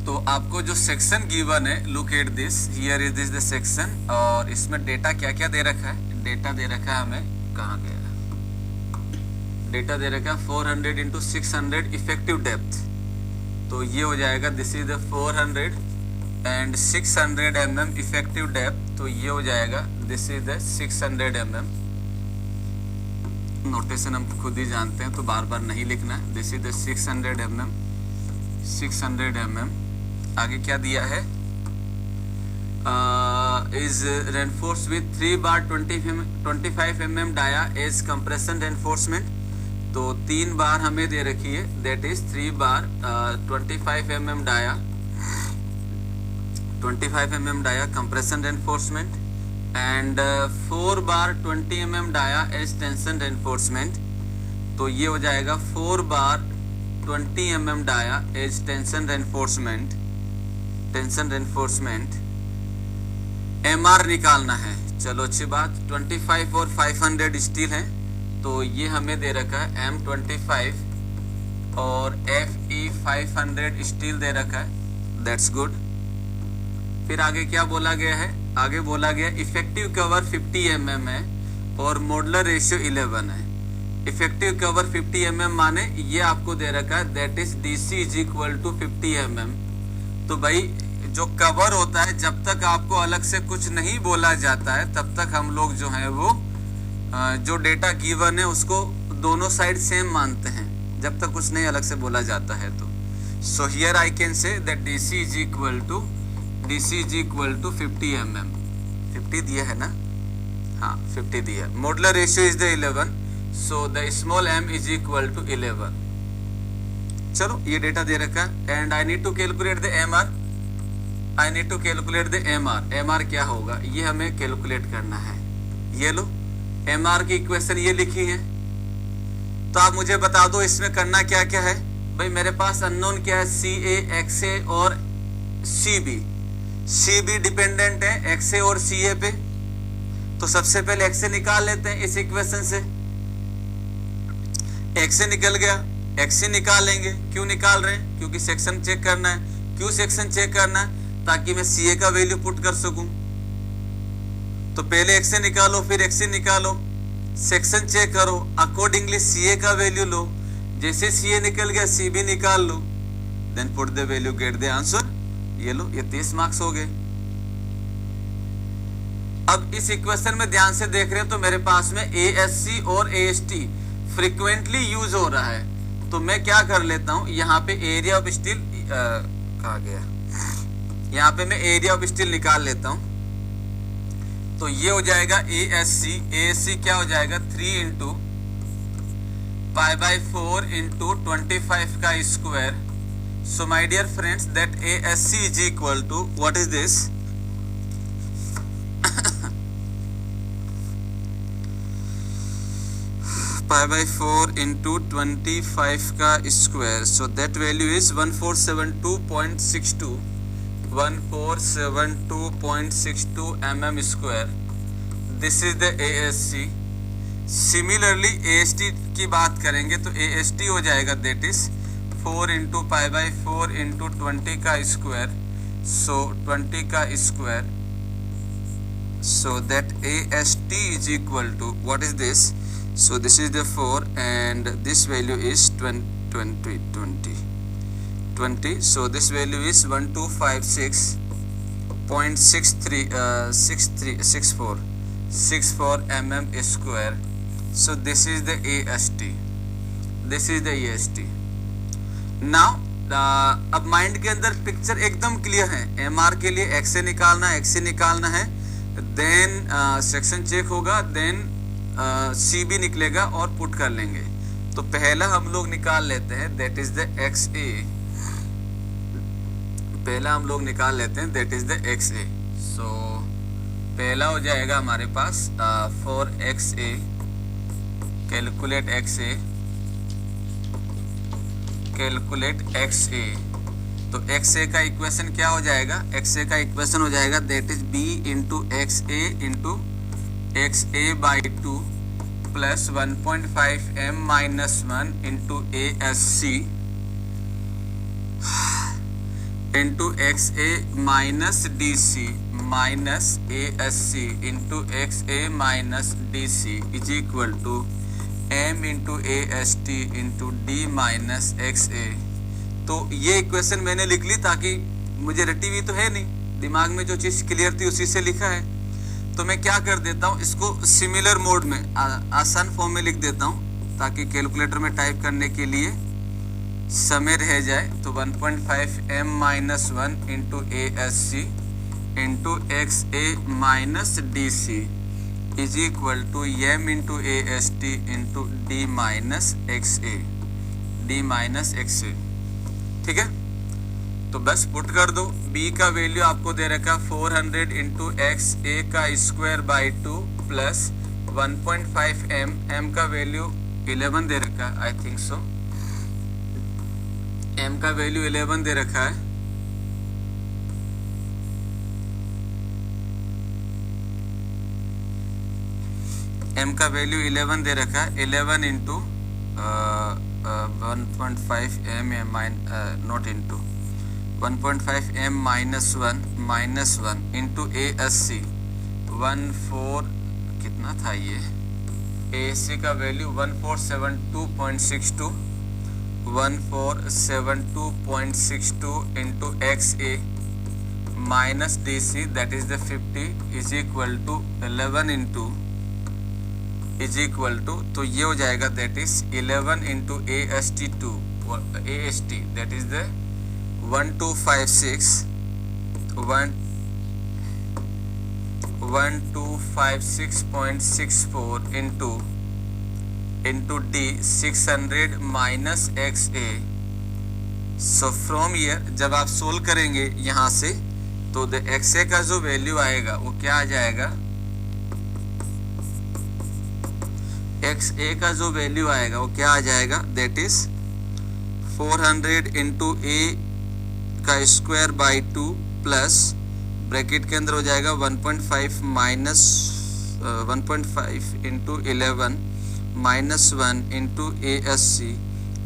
तो आपको जो सेक्शन गिवन है, look at this, here is this the section, और इसमें डेटा क्या क्या दे रखा है। डेटा दे रखा है हमें, कहाँ गया डेटा, दे रखा है 400 इंटू 600 इफेक्टिव डेप्थ। तो ये हो जाएगा, this is the 400 and 600 mm effective depth. तो ये हो जाएगा, this is the 600 mm। Notation हम खुद ही जानते हैं तो बार बार नहीं लिखना है। This is the 600 mm, 600 mm। आगे क्या दिया है, is reinforced with 3 bar 25 mm dia as compression reinforcement. तो 3 बार हमें दे रखी है, that is 3 bar 25 mm dia, 25 mm dia compression reinforcement, and 4 bar 20 mm dia as tension reinforcement. तो ये हो जाएगा 4 bar 20 mm dia as tension reinforcement, tension reinforcement. MR निकालना है, चलो अच्छी बात। 25 और 500 स्टील है, तो ये हमें दे रखा है M25 और FE 500 स्टील दे रखा है, दैट्स गुड। फिर आगे क्या बोला गया है, आगे बोला गया इफेक्टिव कवर 50 mm है और मॉडुलर रेशियो 11 है। इफेक्टिव कवर 50 mm माने ये आपको दे रखा है, that is DC is equal to 50 mm। तो भाई जो कवर होता है, जब तक आपको अलग से कुछ नहीं बोला जाता है तब तक हम लोग जो है वो जो डेटा गिवन है उसको दोनों साइड सेम मानते हैं, जब तक कुछ नहीं अलग से बोला जाता है। तो so here I can say that DC is equal to 50 mm। 50 दिया है ना, हाँ 50 दिया। Modular ratio is the 11, so the small m is equal to 11। चलो ये डेटा दे रखा है, and I need to calculate the MR, I need to calculate the MR। MR क्या होगा ये हमें कैलकुलेट करना है। ये लो MR की इक्वेशन ये लिखी है, तो आप मुझे बता दो इसमें करना क्या क्या है। भाई मेरे पास अननोन क्या है, CA, XA और CB। CB डिपेंडेंट है XA और CA पे, तो सबसे पहले XA निकाल लेते हैं इस इक्वेशन से। XA निकल गया, XC निकाल लेंगे। क्यों निकाल रहे हैं, क्योंकि सेक्शन चेक करना है। क्यों सेक्शन चेक करना है, ताकि मैं CA का वैल्यू पुट कर सकूं। तो पहले XA निकालो, फिर XC निकालो, सेक्शन चेक करो, अकॉर्डिंगली CA का वैल्यू लो। जैसे CA निकल गया CB निकाल लो, then put the value, get the answer. ये लो, ये 30 मार्क्स हो गए। अब इस इक्वेशन में ध्यान से देख रहे हैं तो मेरे पास में ASC और AST फ्रीक्वेंटली यूज हो रहा है। तो मैं क्या कर लेता हूं, यहाँ पे एरिया ऑफ स्टील कहा गया, यहाँ पे मैं एरिया ऑफ स्टील निकाल लेता हूं। तो ये हो जाएगा ASC क्या हो जाएगा, 3 इंटू π/4 इंटू 25 का square. So my dear friends, that ASC is equal to, what is this, π/4 into 25 का square. So that value is 1472.62, 1472.62 mm square. This is the ASC। Similarly AST की बात करेंगे तो AST हो जाएगा, दैट इज 4 इंटू π/4 इंटू 20 का square. सो 20 का square So that AST is equal to, what is this? So this is the 4 and this value is 20. So this value is 1256.63 64 mm square. So this is the AST. This is the AST. Now अब mind के अंदर picture एकदम clear है. MR के लिए XA निकालना है, XC निकालना है, देन सेक्शन चेक होगा, देन CB निकलेगा और पुट कर लेंगे. तो पहला हम लोग निकाल लेते हैं, दैट इज द XA. पहला हम लोग निकाल लेते हैं, दैट इज द XA. सो पहला हो जाएगा हमारे पास 4XA. कैलकुलेट XA. कैलकुलेट XA. तो XA का इक्वेशन क्या हो जाएगा? XA का इक्वेशन हो जाएगा that is B into XA into XA by 2 plus 1.5 M minus 1 into ASC into XA minus DC minus ASC into XA minus DC is equal to M into AST into D minus XA. तो ये equation मैंने लिख ली ताकि मुझे रटी हुई तो है नहीं, दिमाग में जो चीज़ क्लियर थी उसी से लिखा है. तो मैं क्या कर देता हूँ, इसको सिमिलर मोड में आसान फॉर्म में लिख देता हूँ ताकि कैलकुलेटर में टाइप करने के लिए समय रह जाए. तो 1.5 M minus 1 into ASC into XA minus DC is equal to M into AST into D minus XA. ठीक है, तो बस पुट कर दो. B का वैल्यू आपको दे रखा 400 इंटू XA का स्क्वायर बाई 2 प्लस 1.5 M का वैल्यू 11 दे रखा है, आई थिंक सो. M का वैल्यू 11 दे रखा है. M का वैल्यू 11 दे रखा है. 11 into 1.5 M not into 1.5 M minus 1 into ASC 14 कितना था ये? ASC का value 1472.62 into XA minus DC that is the 50 is equal to 11 into is equal to, तो ये हो जाएगा that is 11 into AST that is the 1256.64 into D 600 minus XA. So from here जब आप सोल्व करेंगे यहाँ से तो द XA का जो वैल्यू आएगा वो क्या आ जाएगा? XA का जो वैल्यू आएगा वो क्या आ जाएगा? दैट इज 400 इंटू A का स्क्वायर बाई 2 प्लस ब्रैकेट के अंदर हो जाएगा 1.5 minus 1.5 into 11 minus 1 into ASC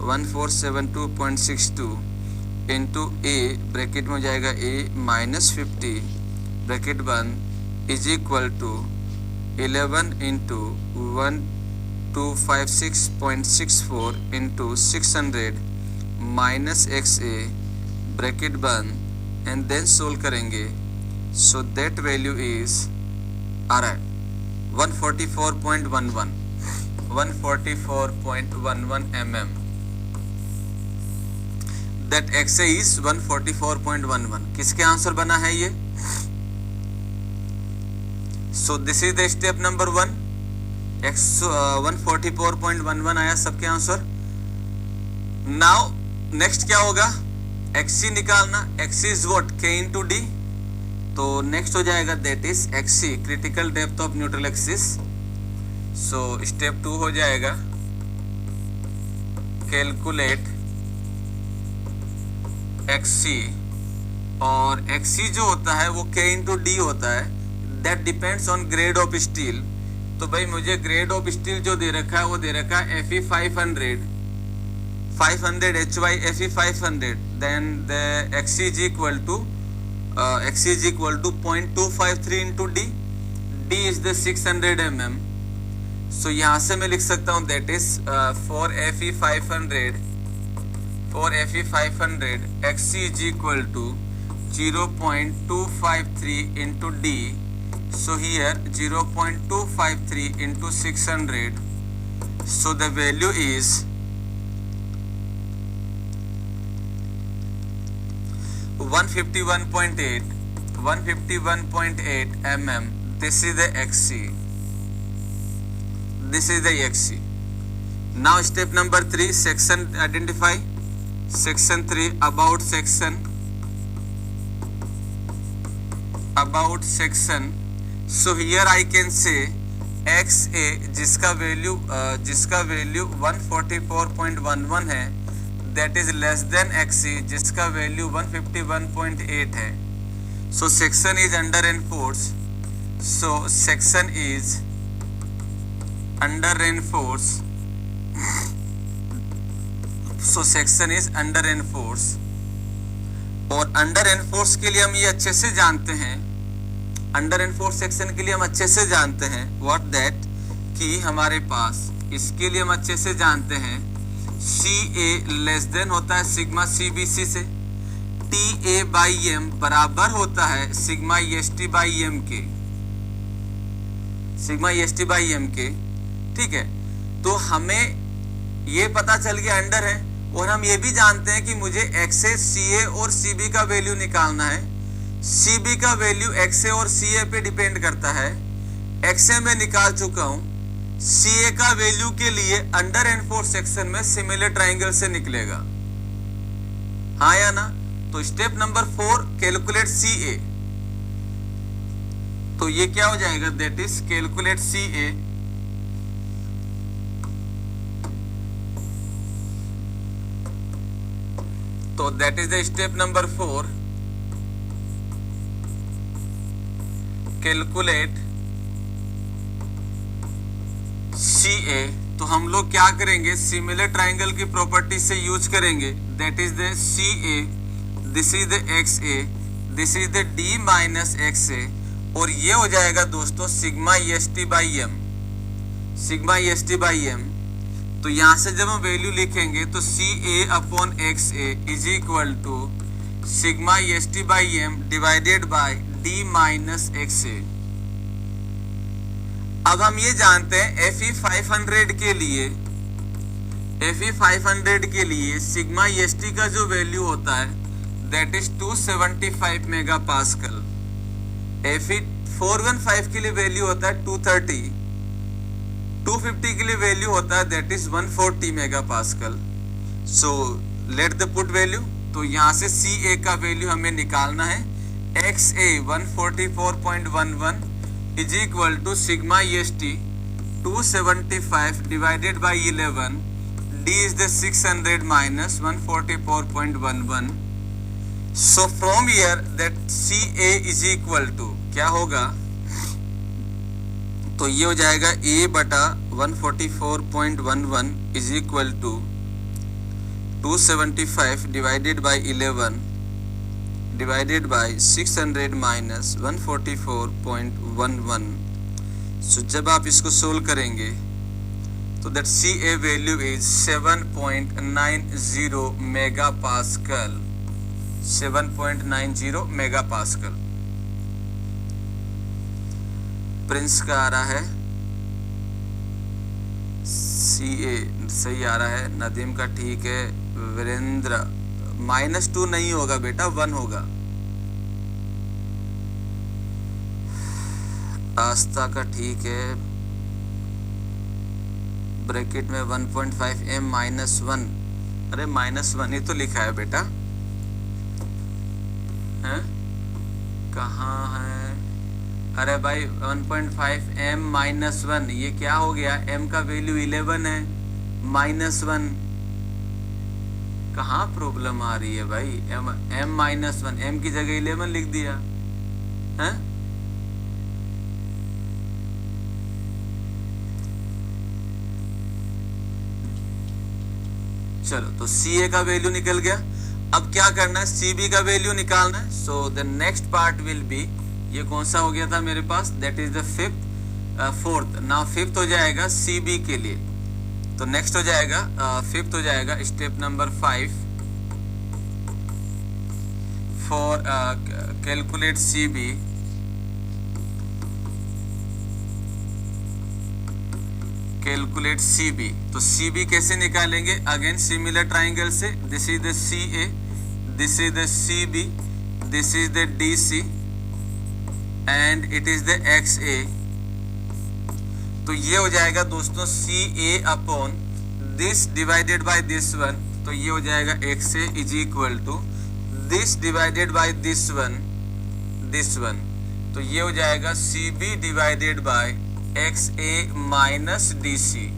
1472.62 into A bracket में हो जाएगा A minus 50 bracket 1 is equal to 11 into 1256.64 into 600 minus XA bracket 1 and then solve करेंगे. सो दैट वैल्यू इज आ रहा है 144.11 mm. That XA is 144.11. किसके आंसर बना है ये? सो this is the step number 1. 144.11 आया सबके आंसर. नाउ नेक्स्ट क्या होगा? XC निकालना. XC is what? K into D. तो नेक्स्ट हो जाएगा that is XC critical depth of neutral axis. So step 2 हो जाएगा कैलकुलेट XC. और XC जो होता है वो K इंटू D होता है. That depends on grade of steel. तो भाई मुझे ग्रेड ऑफ स्टील जो दे रखा है वो दे रखा है Fe 500 HY Fe 500. Then the XC is equal to 0.253 into D. D is the 600 mm. So यहाँ से मैं लिख सकता हूँ that is for Fe 500 Xc is equal to 0.253 into D. So here 0.253 into 600. So the value is 151.8 mm. This is the Xc. This is the Xc. Now step number 3, section identify. Section 3, about section. About section. So here I can say XA जिसका value 144.11 है, that is less than XC जिसका value 151.8 है. So section is under enforce. So section is under enforce. So section is under enforce. और under enforce के लिए हम ये अच्छे से जानते हैं, अंडर एनफोर्स सेक्शन के लिए हम अच्छे से जानते हैं व्हाट दैट कि हमारे पास इसके लिए हम अच्छे से जानते हैं CA लेस देन होता है सिग्मा CBC से, TA बाई M बराबर होता है सिग्मा EST बाई M के, सिग्मा EST बाई M के. ठीक है, तो हमें ये पता चल गया अंडर है, और हम ये भी जानते हैं कि मुझे XA, CA और CB का वैल्यू निकालना है. CB का वैल्यू XA और CA पे डिपेंड करता है. XA में निकाल चुका हूं, CA का वैल्यू के लिए अंडर एनफोर्स सेक्शन में सिमिलर ट्राइंगल से निकलेगा, हाँ या ना. तो स्टेप नंबर 4, कैलकुलेट CA. तो ये क्या हो जाएगा, दैट इज कैलकुलेट CA. तो that is the step number 4, calculate CA. तो हम लोग क्या करेंगे, सिमिलर ट्राइंगल की प्रॉपर्टी से यूज करेंगे. That is the CA, this is the XA, this is the D minus XA, और ये हो जाएगा दोस्तों sigma EST by M, sigma EST by M. तो यहां से जब हम वैल्यू लिखेंगे तो CA upon XA is equal to sigma EST by M divided by D minus XA. अब हम ये जानते हैं Fe 500 के लिए सिग्मा EST का जो वैल्यू होता है that is 275 mega pascal. Fe 415 के लिए वैल्यू होता है 230, 250 के लिए वैल्यू होता है that is 140 mega pascal. So let the put value. तो यहाँ से CA का वैल्यू हमें निकालना है. XA 144.11 is equal to sigma EST 275 divided by 11. D is the 600 minus 144.11. So from here that CA is equal to क्या होगा, तो ये हो जाएगा A बटा 144.11 is equal to 275 divided by 11 divided by 600 minus 144.11. So जब आप इसको सोल्व करेंगे तो that CA value is 7.90 mega pascal, 7.90 mega pascal. Prince का आ रहा है CA सही आ रहा है, नदीम का ठीक है, वीरेंद्र -2 नहीं होगा बेटा, 1 होगा. आस्था का ठीक है, ब्रैकेट में 1.5 m -1. अरे -1 ही तो लिखा है बेटा, हैं कहाँ है? अरे भाई 1.5 m -1 ये क्या हो गया, m का वैल्यू 11 है, -1 कहाँ प्रॉब्लम आ रही है भाई. m -1 m की जगह 11 लिख दिया है. चलो तो CA का वैल्यू निकल गया. अब क्या करना है, CB का वैल्यू निकालना है. So the next part will be ये कौन सा हो गया था मेरे पास, that is the fourth. Now fifth हो जाएगा सी बी के लिए, तो नेक्स्ट हो जाएगा फिफ्थ हो जाएगा step number 5 for calculate C B. Calculate C B, तो सी बी कैसे निकालेंगे, अगेन सिमिलर ट्राइंगल से, this is the C A, this is the C B, this is the D C and it is the X A. तो ये हो जाएगा दोस्तों C A upon this divided by this one, तो ये हो जाएगा X A is equal to this divided by this one, तो ये हो जाएगा C B divided by X A minus D C.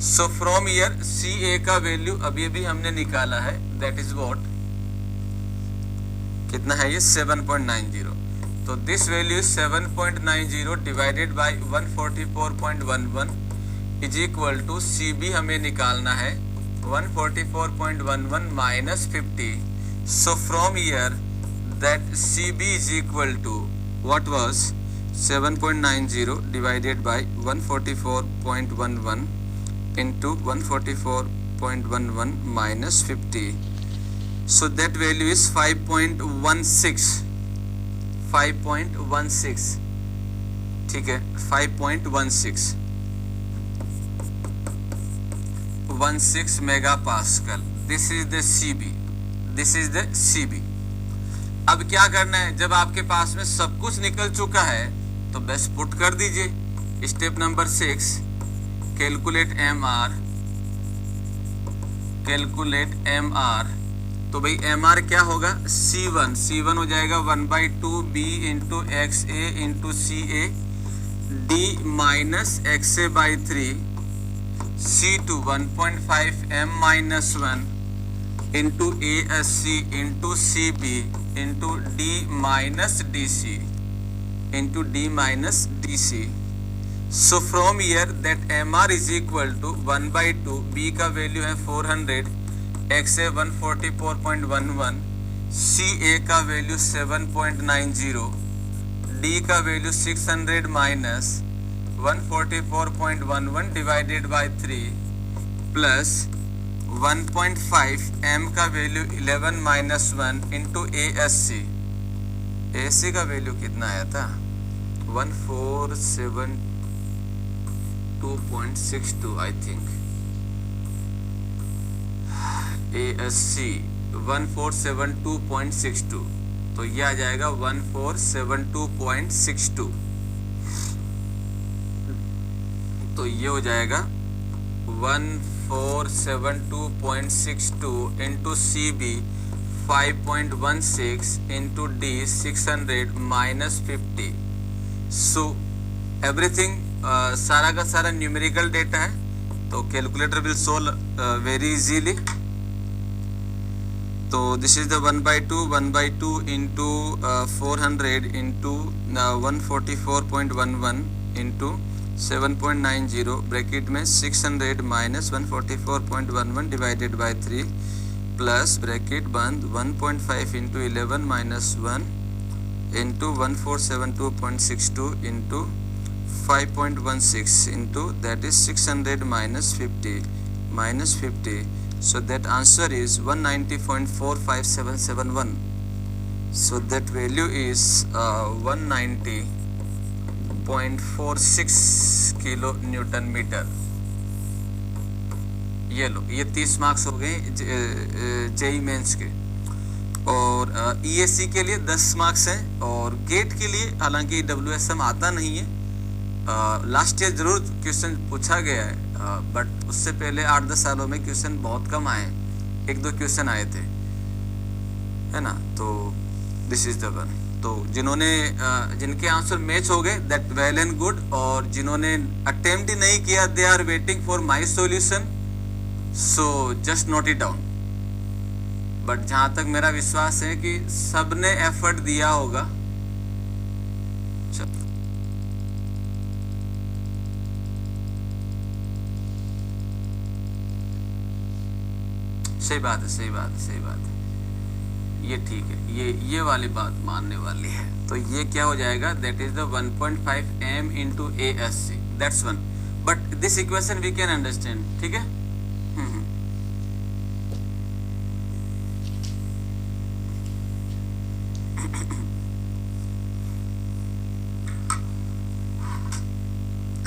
So from here C A का value अभी भी हमने निकाला है, दैट इज व्हाट, कितना है ये 7.90, तो this value 7.90 divided by 144.11 is equal to C B हमें निकालना है 144.11 minus 50। So from here that C B is equal to what was 7.90 divided by 144.11 into 144.11 minus 50. So that value is 5.16. 5.16, ठीक है, 5.16 mega pascal. This is the CB, this is the CB। अब क्या करना है, जब आपके पास में सब कुछ निकल चुका है तो बस पुट कर दीजिए। Step number 6 calculate MR, calculate MR। तो भाई MR क्या होगा, C1 हो जाएगा 1/2 B into X A into C A D minus X A by 3, C2 1.5 M minus 1 into ASC into CB into D minus DC into D minus DC. So from here that MR is equal to 1/2, B का value है 400, XA 144.11, CA का value 7.90, D का value 600 minus 144.11 divided by 3 plus 1.5 M का value 11 minus 1 into ASC। AC का value कितना आया था, 1472.62 I think. ASC 1472.62, तो ये आ जाएगा 1472.62, तो ये हो जाएगा 1472.62 into CB 5.16 into D 600 minus 50. So everything सारा का सारा न्यूमेरिकल डेटा है, तो calculator will solve very easily. तो this is the 1/2 into 400 into 144.11 into 7.90 bracket में 600 minus 144.11 divided by 3 plus bracket बंद 1.5 into 11 minus 1 into 1472.62 into 5.16 into that is 600 minus 50, so that answer is 190.45771. So that value is 190.46 kilo newton metre. ये लो, ये 30 marks हो गए JEE mains के, और ESC के लिए 10 मार्क्स हैं, और गेट के लिए हालांकि WSM आता नहीं है, लास्ट ईयर जरूर क्वेश्चन पूछा गया है, बट उससे पहले 8-10 सालों में क्वेश्चन बहुत कम आए, 1-2 क्वेश्चन आए थे, है ना। तो दिस इज द वन। तो जिनके आंसर मैच हो गए दैट वेल एंड गुड, और जिन्होंने अटेम्प्ट ही नहीं किया they are waiting for my solution, so just note it down. But जहां तक मेरा विश्वास है कि सबने एफर्ट दिया होगा। सही बात है। ये ठीक है, ये वाली बात मानने वाली है। तो ये क्या हो जाएगा, that is the 1.5 m into A S C, that's one. But this equation we can understand, ठीक है।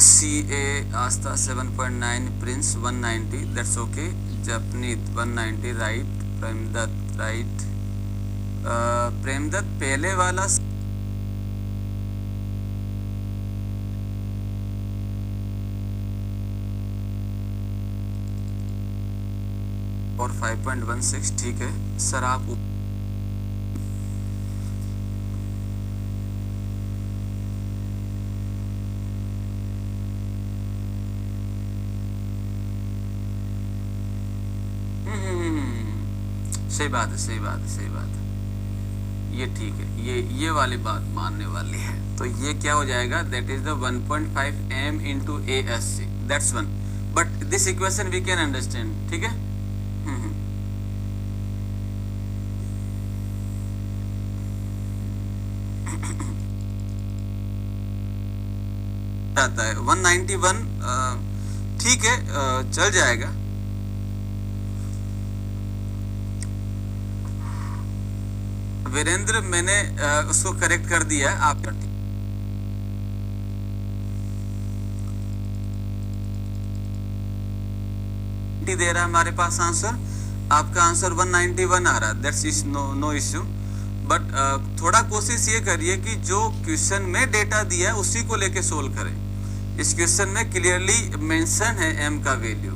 C A Aastha 7.9, Prince 190, that's okay. Japneet 190, right. Premdutt right. Premdutt पहले वाला और 5.16 ठीक है सर। आप सही बात है, सही बात है, सही बात है, ये ठीक है, ये वाली बात मानने वाली है। तो ये क्या हो जाएगा, that is the 1.5 m into A S C, that's one. But this equation we can understand, ठीक है। आता है 191, ठीक है, चल जाएगा। वीरेंद्र मैंने उसको करेक्ट कर दिया है, आप दे रहा है हमारे पास आंसर। आपका आंसर 191 आ रहा है, that's is no issue. But थोड़ा कोशिश ये करिए कि जो क्वेश्चन में डेटा दिया है उसी को लेके सोल्व करें। इस क्वेश्चन में क्लियरली मेंशन है m का वैल्यू,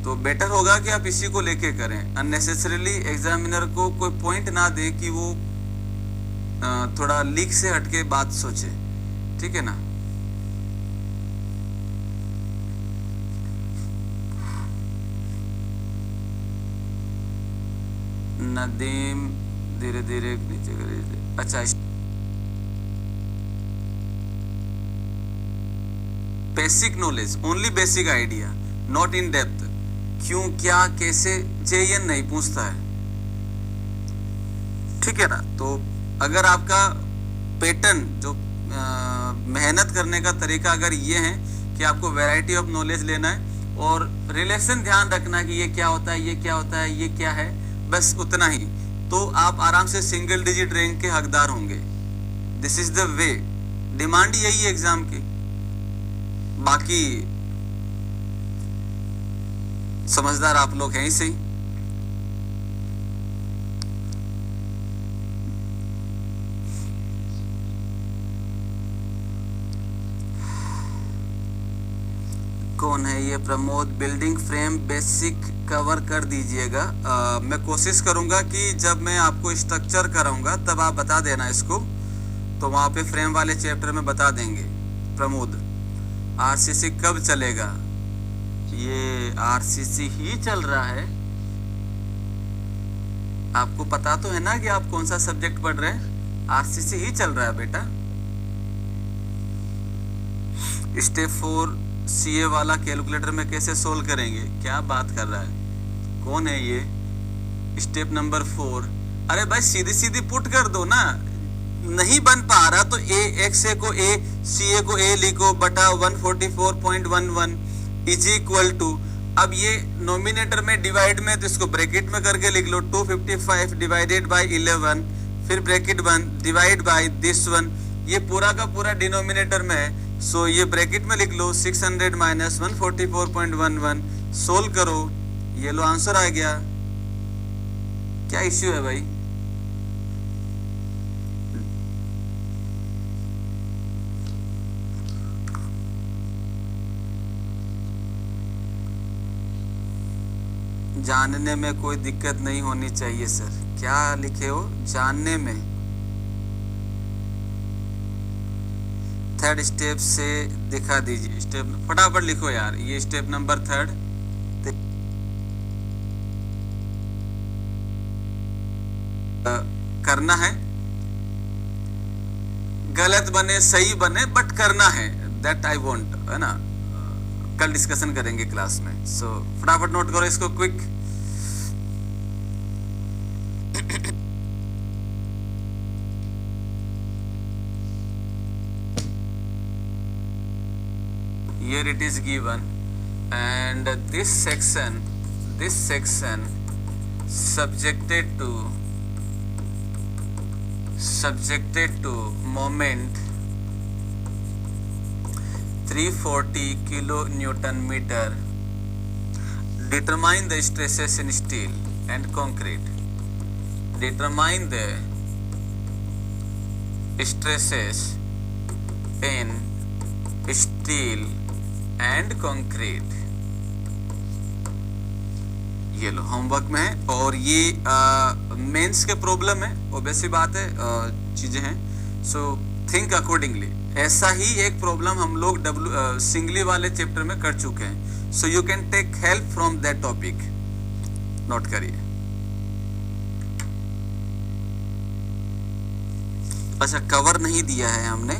तो बेटर होगा कि आप इसी को लेके करें। अननेसेसरीली एग्जामिनर को कोई पॉइंट ना दे कि वो थोड़ा लीक से हटके बात सोचे, ठीक है ना। नदीम धीरे धीरे नीचे करिए। अच्छा, basic knowledge, only basic idea, not in depth. क्यों, क्या, कैसे, जेएन नहीं पूछता है, ठीक है ना। तो अगर आपका पैटर्न जो मेहनत करने का तरीका अगर ये है कि आपको वैरायटी ऑफ नॉलेज लेना है और रिलेशन ध्यान रखना कि ये क्या होता है, ये क्या होता है, ये क्या है, बस उतना ही, तो आप आराम से सिंगल डिजिट रैंक के हकदार होंगे। This is the way, demand यही है एग्जाम की। बाकी समझदार आप लोग हैं ही सही। कौन है ये Pramod, building frame basic cover कर दीजिएगा। मैं कोशिश करूंगा कि जब मैं आपको स्ट्रक्चर कराऊंगा तब आप बता देना इसको, तो वहां पे फ्रेम वाले चैप्टर में बता देंगे। प्रमोद, आरसीसी कब चलेगा? ये आरसीसी ही चल रहा है। आपको पता तो है ना कि आप कौन सा सब्जेक्ट पढ़ रहे हैं? आरसीसी ही चल रहा है बेटा। स्टेप 4 सीए वाला कैलकुलेटर में कैसे सोल्व करेंगे? क्या बात कर रहा है, कौन है ये? स्टेप नंबर 4, अरे भाई सीधी सीधी पुट कर दो ना। नहीं बन पा रहा तो ए एक्स ए को ए, सी ए को ए लिखो बटा 144.11 इज इक्वल टू, अब ये नोमिनेटर में डिवाइड में तो इसको ब्रैकेट में करके लिख लो 255 डिवाइडेड बाय 11, फिर bracket 1 divide by this one, ये पूरा का पूरा डिनोमिनेटर में है, सो ये ब्रैकेट में लिख लो 600 माइनस 144.11, सोल्व करो, ये लो आंसर आ गया। क्या इश्यू है भाई? जानने में कोई दिक्कत नहीं होनी चाहिए सर। क्या लिखे हो? जानने में। थर्ड स्टेप से दिखा दीजिए। स्टेप फटाफट लिखो यार, ये स्टेप नंबर 3 करना है। गलत बने सही बने बट करना है, दैट आई वांट, है ना। कल डिस्कशन करेंगे क्लास में, सो फटाफट नोट करो इसको quick. here it is given, and this section subjected to moment 340 kilonewton meter. Determine the stresses in steel and concrete. Determine the stresses in steel and concrete. ये लो homework में है, और ये मेंस के प्रॉब्लम है, obviously बात है, चीजें हैं, सो थिंक अकॉर्डिंगली। ऐसा ही एक प्रॉब्लम हम लोग सिंगली वाले चैप्टर में कर चुके हैं, so you can take help from that topic. Note करिए। अच्छा, कवर नहीं दिया है हमने।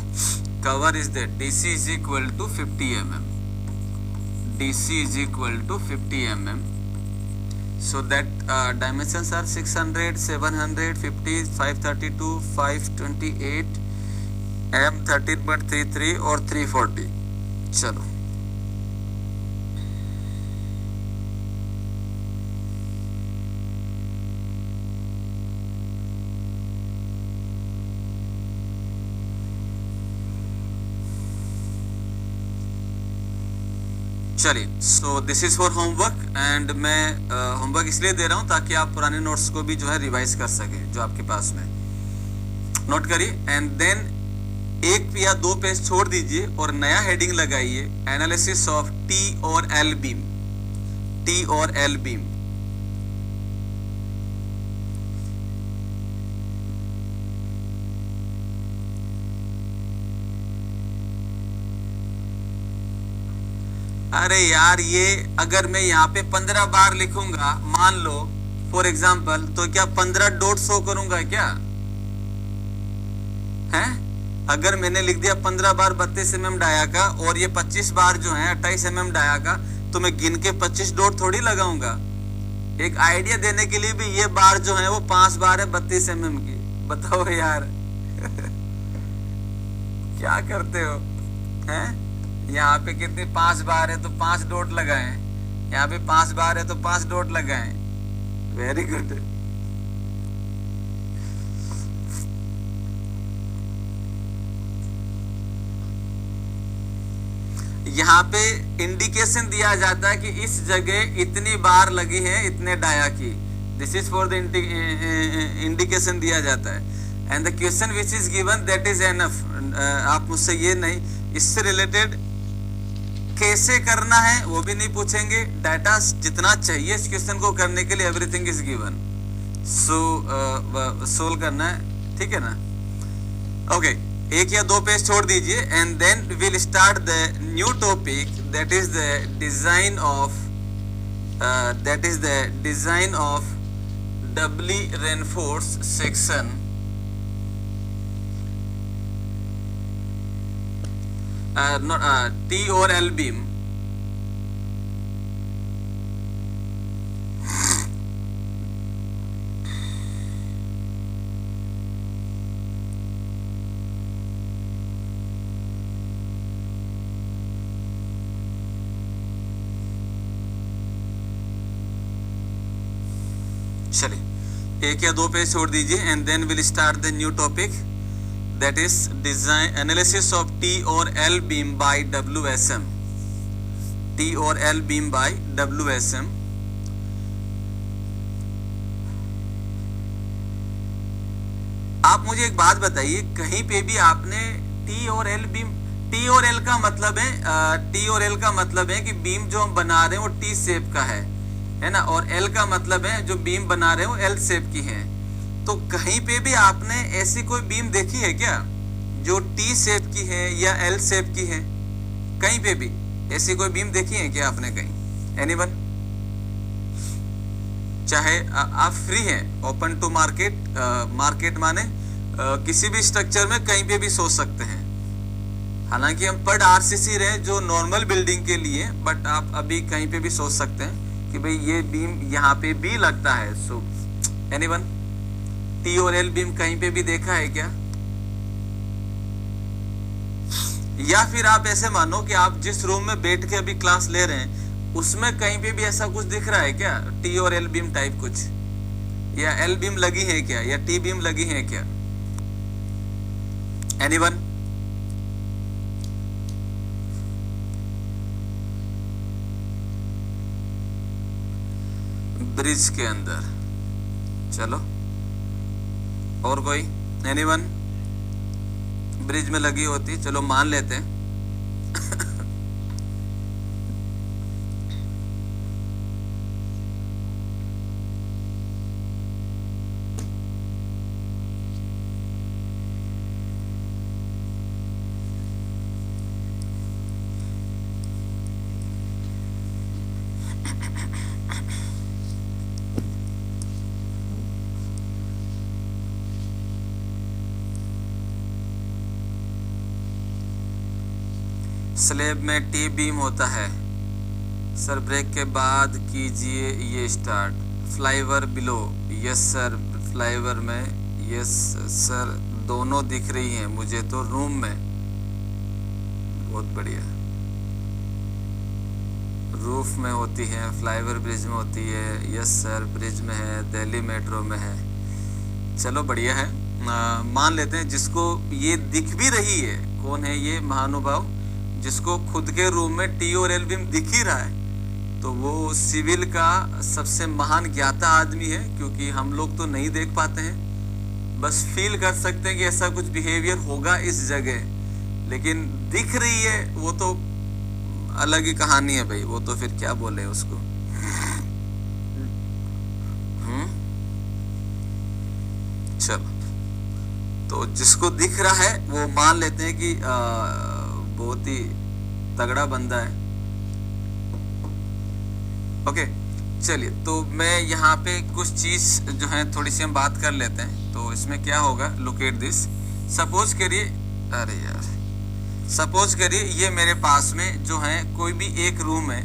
Cover is that DC is equal to 50 mm, DC is equal to 50 mm, so that dimensions are 600, 750, 532, 528, M13.33 और 340। चलो, चलिए। So this is for homework, and मैं होमवर्क इसलिए दे रहा हूं ताकि आप पुराने नोट्स को भी जो है रिवाइज कर सकें जो आपके पास में। नोट करिए, एंड देन 1 या 2 पेज छोड़ दीजिए और नया हेडिंग लगाइए, एनालिसिस ऑफ T और L बीम। T और L बीम। अरे यार, ये अगर मैं यहाँ पे 15 बार लिखूंगा, मान लो फॉर एग्जाम्पल, तो क्या 15 डॉट शो करूंगा क्या? हैं? अगर मैंने लिख दिया 15 बार 32 mm डाया का, और ये 25 बार जो है 28 mm डाया का, तो मैं गिन के 25 डॉट थोड़ी लगाऊंगा। एक आइडिया देने के लिए भी ये बार जो है वो 5 बार है 32 mm की। बताओ यार क्या करते हो? हैं? यहाँ पे कितने 5 बार है तो 5 डॉट लगाएं, यहाँ पे 5 बार है तो 5 डॉट लगाएं। Very good. यहाँ पे इंडिकेशन दिया जाता है कि इस जगह इतनी बार लगी है इतने डाया की। This is for the indication दिया जाता है, and the question which is given that is enough. आप मुझसे ये नहीं, इससे रिलेटेड कैसे करना है वो भी नहीं पूछेंगे, डाटा जितना चाहिए इस क्वेश्चन को करने के लिए everything is given, so solve करना है, ठीक है ना? ओके, 1 या 2 पेज छोड़ दीजिए, and then will start the new topic, that is the design of doubly reinforce section T और L बीम। चलिए, 1 या 2 पेज छोड़ दीजिए, and then will start the new topic, that is design analysis of T और L beam by WSM। T और L beam by WSM। आप मुझे एक बात बताइए, कहीं पे भी आपने T और L बीम, T और L का मतलब है T और L का मतलब है कि बीम जो हम बना रहे हैं वो T शेप का है ना, और L का मतलब है जो बीम बना रहे हैं वो L शेप की है। तो कहीं पे भी आपने ऐसी कोई बीम देखी है क्या जो T शेप की है या L शेप की है? कहीं पे भी ऐसी कोई बीम देखी है क्या आपने कहीं? एनीवन? चाहे आप फ्री हैं, ओपन टू मार्केट, मार्केट माने किसी भी स्ट्रक्चर में कहीं पे भी सोच सकते हैं। हालांकि हम पर RCC रहे जो नॉर्मल बिल्डिंग के लिए, बट आप अभी कहीं पे भी सोच सकते हैं कि भाई ये बीम यहाँ पे भी लगता है। So anyone? T और L बीम कहीं पे भी देखा है क्या? या फिर आप ऐसे मानो कि आप जिस रूम में बैठ के अभी क्लास ले रहे हैं उसमें कहीं पे भी ऐसा कुछ दिख रहा है क्या, टी और एल बीम टाइप कुछ, या एल बीम लगी है क्या, या टी बीम लगी है क्या? एनीवन? ब्रिज के अंदर, चलो और कोई? एनीवन? ब्रिज में लगी होती, चलो मान लेते हैं। स्लैब में टी बीम होता है सर, ब्रेक के बाद कीजिए ये start. Flyover below, yes sir, flyover में, यस सर, दोनों दिख रही हैं मुझे तो रूम में। बहुत बढ़िया। रूफ में होती है, फ्लाईओवर ब्रिज में होती है, यस सर, ब्रिज में है, दिल्ली मेट्रो में है। चलो बढ़िया है, मान लेते हैं। जिसको ये दिख भी रही है, कौन है ये महानुभाव जिसको खुद के रूम में टी और एल बीम दिख ही रहा है, तो वो सिविल का सबसे महान ज्ञाता आदमी है, क्योंकि हम लोग तो नहीं देख पाते हैं, बस फील कर सकते हैं कि ऐसा कुछ बिहेवियर होगा इस जगह, लेकिन दिख रही है वो तो अलग ही कहानी है भाई, वो तो फिर क्या बोले उसको। चलो, तो जिसको दिख रहा है वो मान लेते हैं कि बहुत ही तगड़ा बंदा है। ओके, चलिए, तो मैं यहाँ पे कुछ चीज जो है थोड़ी सी हम बात कर लेते हैं। तो इसमें क्या होगा, लुक एट दिस। सपोज करिए, अरे यार, सपोज करिए ये मेरे पास में जो है कोई भी एक रूम है,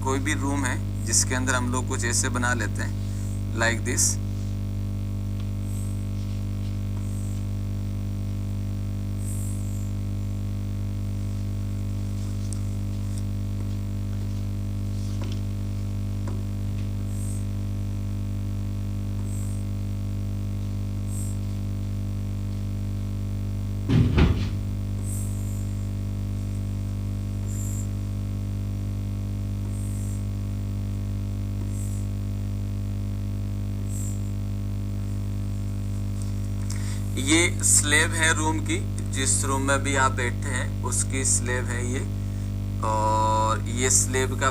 कोई भी रूम है जिसके अंदर हम लोग कुछ ऐसे बना लेते हैं, लाइक दिस। ये स्लेब है रूम की, जिस रूम में भी आप बैठे हैं उसकी स्लेब है ये, और ये स्लेब का